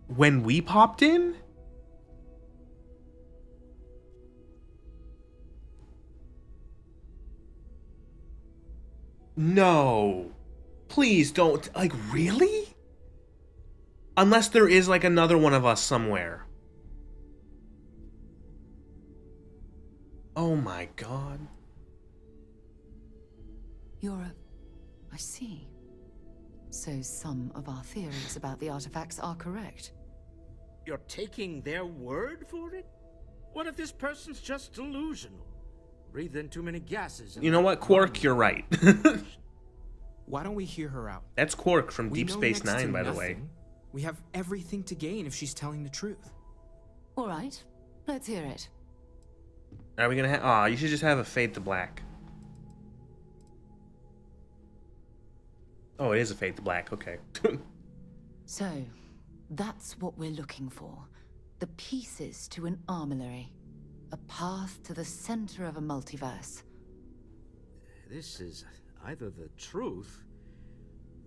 when we popped in? No. Please don't. Like, really? Unless there is, like, another one of us somewhere. Oh my god. I see. So some of our theories about the artifacts are correct. You're taking their word for it? What if this person's just delusional? Breathe in too many gases. You know what, Quark? You're right. Why don't we hear her out? That's Quark from We Deep know Space next to Nine, by the way. nothing. We have everything to gain if she's telling the truth. All right, let's hear it. Are we gonna have... Aw, you should just have a fade to black. Oh, it is a fade to black. Okay. So, that's what we're looking for. The pieces to an armillary. A path to the center of a multiverse. This is either the truth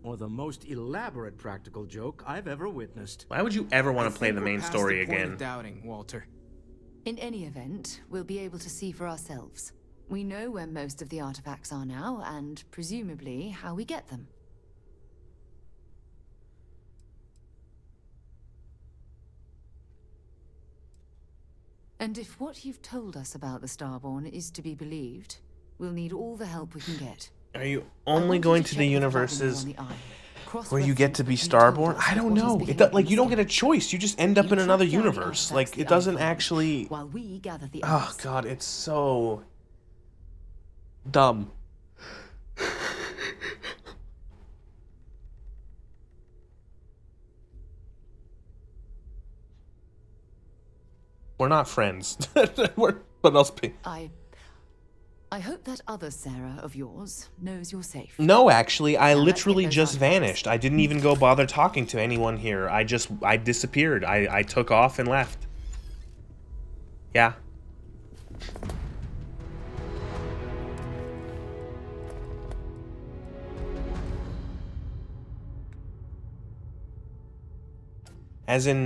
or the most elaborate practical joke I've ever witnessed. Why would you ever want I to play think the we're main past story the point again? of doubting, Walter. In any event, we'll be able to see for ourselves. We know where most of the artifacts are now, and presumably how we get them. And if what you've told us about the Starborn is to be believed, we'll need all the help we can get. Are you only going to the universes where you get to be Starborn? I don't know. Like, you don't get a choice. You just end up in another universe. Like, it doesn't actually... While we gather the Oh, God, it's so... dumb. We're not friends. But I'll speak. I hope that other Sarah of yours knows you're safe. No, actually, I Now let's literally get those just artifacts. vanished. I didn't even go bother talking to anyone here. I disappeared. I took off and left. Yeah. As in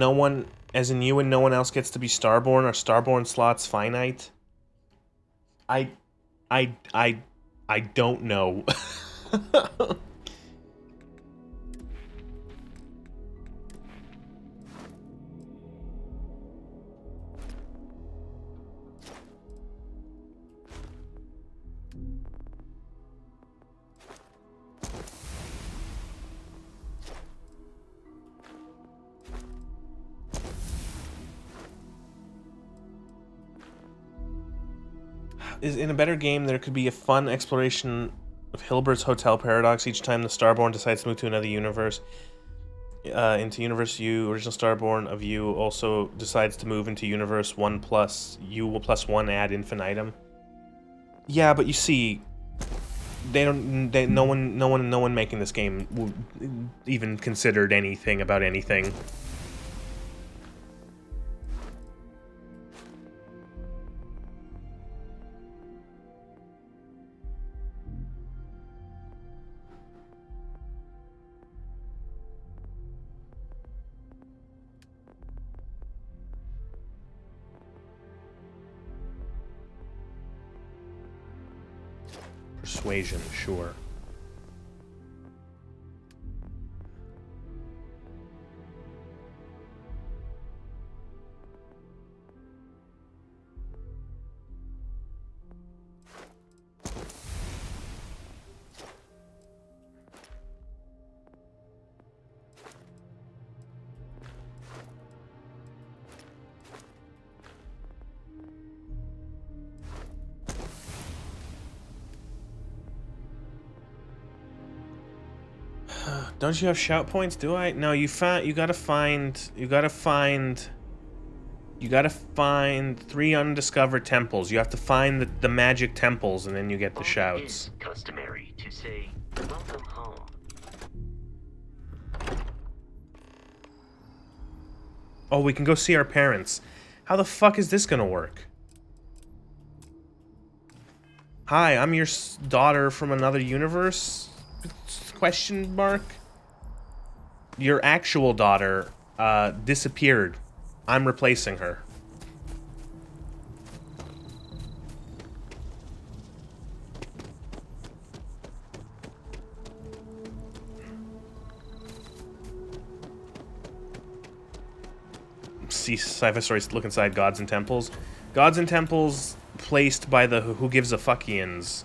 you and no one else gets to be Starborn, or Starborn slots finite? I don't know. In a better game, there could be a fun exploration of Hilbert's Hotel Paradox each time the Starborn decides to move to another universe. Into Universe U, original Starborn of U also decides to move into Universe 1 plus U plus 1 ad infinitum. Yeah, but you see, no one making this game even considered anything about anything. Persuasion, sure. Don't you have shout points? Do I? No, you gotta find 3 undiscovered temples. You have to find the magic temples, and then you get the shouts. It is customary to say, "Welcome home." Oh, we can go see our parents. How the fuck is this gonna work? Hi, I'm your daughter from another universe? Question mark? Your actual daughter disappeared. I'm replacing her. See sci-fi stories, look inside gods and temples. Gods and temples placed by the who gives a fuckians.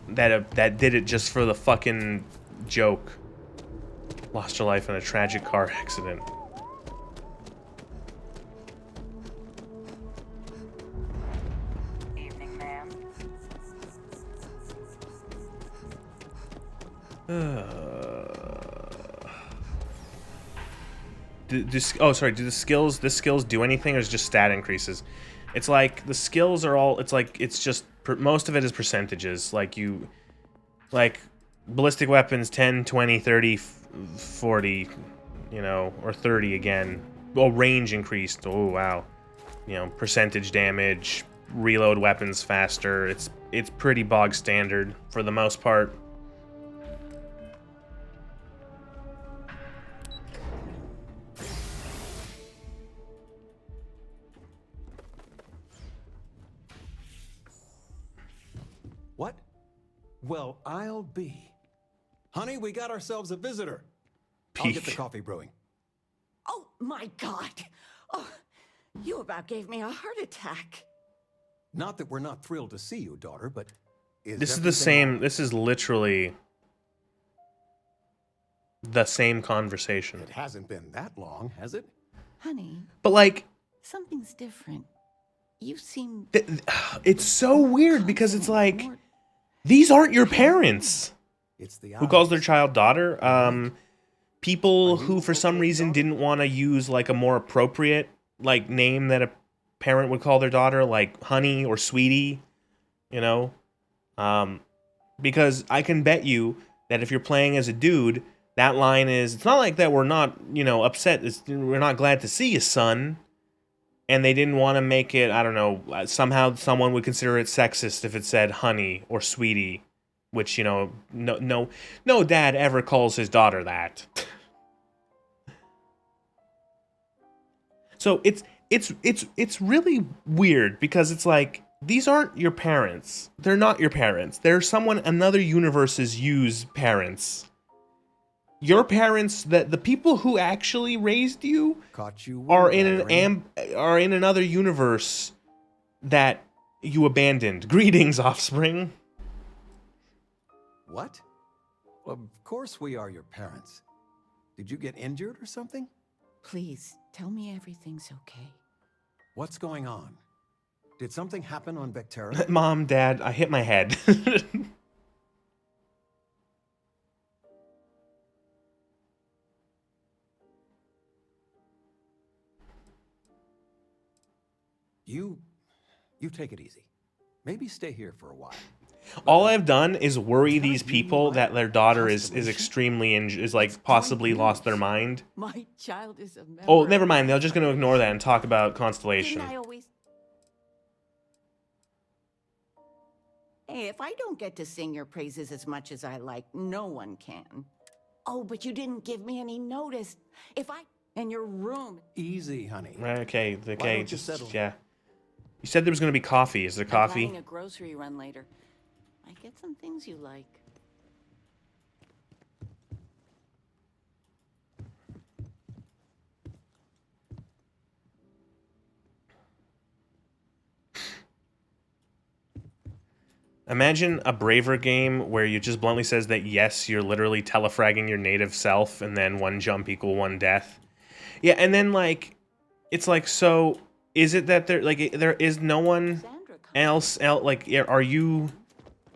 That did it just for the fucking joke. Lost your life in a tragic car accident. Evening, ma'am. Do the skills do anything, or is it just stat increases? It's like the skills are all. It's just most of it is percentages. Like ballistic weapons 10, 20, 30, 40, you know, or 30 again. Oh, range increased. Oh wow, you know, percentage damage, reload weapons faster. It's pretty bog standard for the most part. What? Well, I'll be. Honey, we got ourselves a visitor. I'll get the coffee brewing. Oh, my God. Oh, you about gave me a heart attack. Not that we're not thrilled to see you, daughter, but This is the same. This is literally the same conversation. It hasn't been that long, has it? Honey. But like, something's different. You seem. It's so weird because it's like, these aren't your parents. It's the who calls their child daughter. People who for some reason didn't want to use like a more appropriate like name that a parent would call their daughter, like Honey or Sweetie. you know? Because I can bet you that if you're playing as a dude, that line is, it's not like that we're not, you know, upset. We're not glad to see you, son. And they didn't want to make it, I don't know, somehow someone would consider it sexist if it said honey or sweetie, which, you know, no dad ever calls his daughter that. So it's really weird because it's like, these aren't your parents. They're not your parents. They're someone another universe's use parents. Your parents, that the people who actually raised you, are in another universe that you abandoned. Greetings, offspring. What? Well, of course we are your parents. Did you get injured or something? Please, tell me everything's okay. What's going on? Did something happen on Vectera? Mom, Dad, I hit my head. You take it easy. Maybe stay here for a while. All I've done is worry these people that their daughter is extremely is like possibly lost their mind. My child is a member. Oh, never mind. They're just going to ignore that and talk about Constellation. Didn't I always... Hey, if I don't get to sing your praises as much as I like, no one can. Oh, but you didn't give me any notice. If I... in your room... Easy, honey. Okay, Why don't you just, settle? yeah. You said there was going to be coffee. Is there coffee? I'm planning a grocery run later. I get some things you like. Imagine a Braver game where you just bluntly says that yes, you're literally telefragging your native self, and then 1 jump equal 1 death. Yeah, and then like, it's like, so is it that there is no one else like, are you?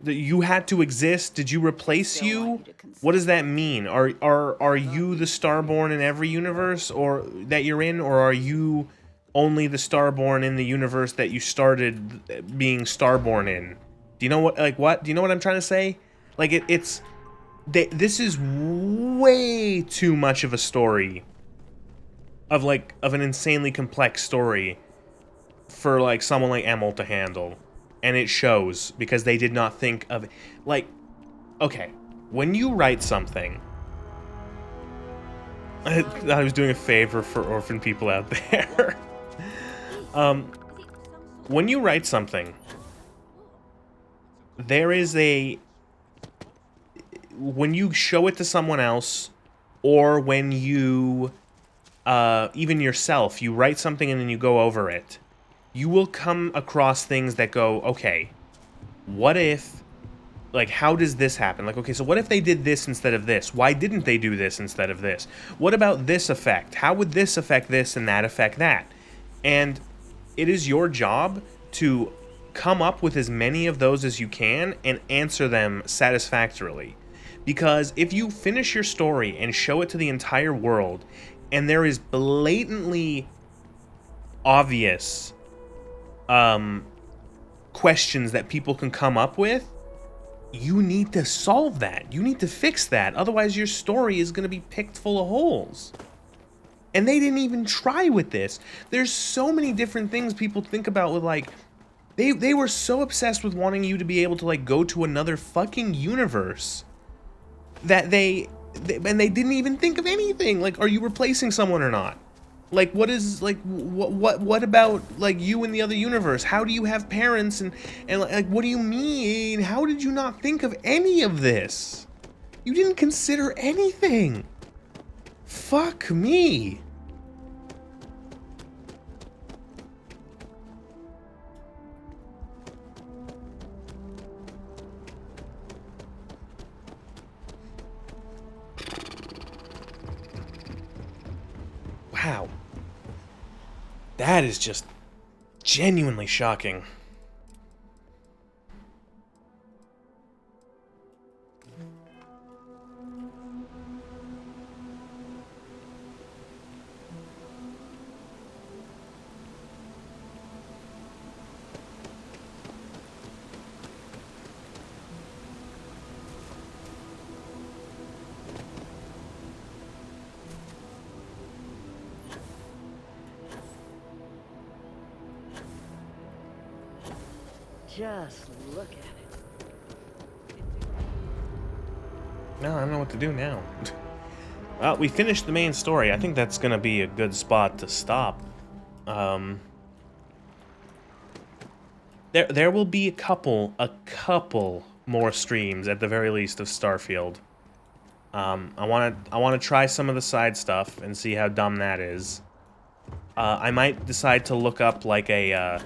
You had to exist? Did you replace you? What does that mean? Are you the Starborn in every universe or that you're in, or are you only the Starborn in the universe that you started being Starborn in? Do you know what, like, what? Do you know what I'm trying to say? Like, this is way too much of a story. Of an insanely complex story for, like, someone like Emil to handle. And it shows, because they did not think of, like, okay, when you write something... I was doing a favor for orphan people out there. When you write something... there is a... when you show it to someone else, or when you, even yourself, you write something and then you go over it, you will come across things that go, okay, what if, like, how does this happen? Like, okay, so what if they did this instead of this? Why didn't they do this instead of this? What about this effect? How would this affect this and that affect that? And it is your job to come up with as many of those as you can and answer them satisfactorily. Because if you finish your story and show it to the entire world, and there is blatantly obvious questions that people can come up with, you need to solve that. You need to fix that. Otherwise, your story is going to be picked full of holes. And they didn't even try with this. There's so many different things people think about with, like, they were so obsessed with wanting you to be able to, like, go to another fucking universe that they didn't even think of anything. Like, are you replacing someone or not? Like, what is, like, what about, like, you in the other universe? How do you have parents and like, what do you mean? How did you not think of any of this? You didn't consider anything. Fuck me. Wow. That is just genuinely shocking. Just look at it. No, I don't know what to do now. Well, we finished the main story. I think that's gonna be a good spot to stop. There will be a couple more streams at the very least of Starfield. I wanna try some of the side stuff and see how dumb that is. I might decide to look up like a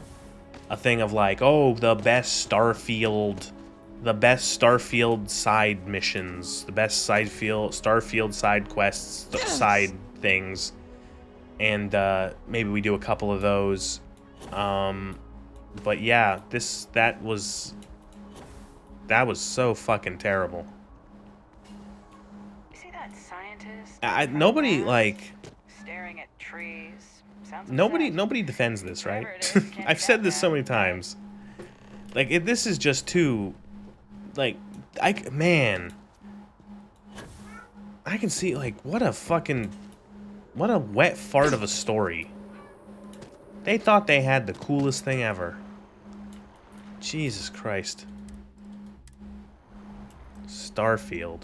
thing of like, oh, the best Starfield side missions, the best Starfield side quests, side things, and maybe we do a couple of those. But yeah, that was so fucking terrible. You see that scientist? Nobody like. Staring at trees. Sounds Nobody defends this, right? I've said this so many times. Like, this is just too, like, man. I can see, like, what a wet fart of a story. They thought they had the coolest thing ever. Jesus Christ. Starfield.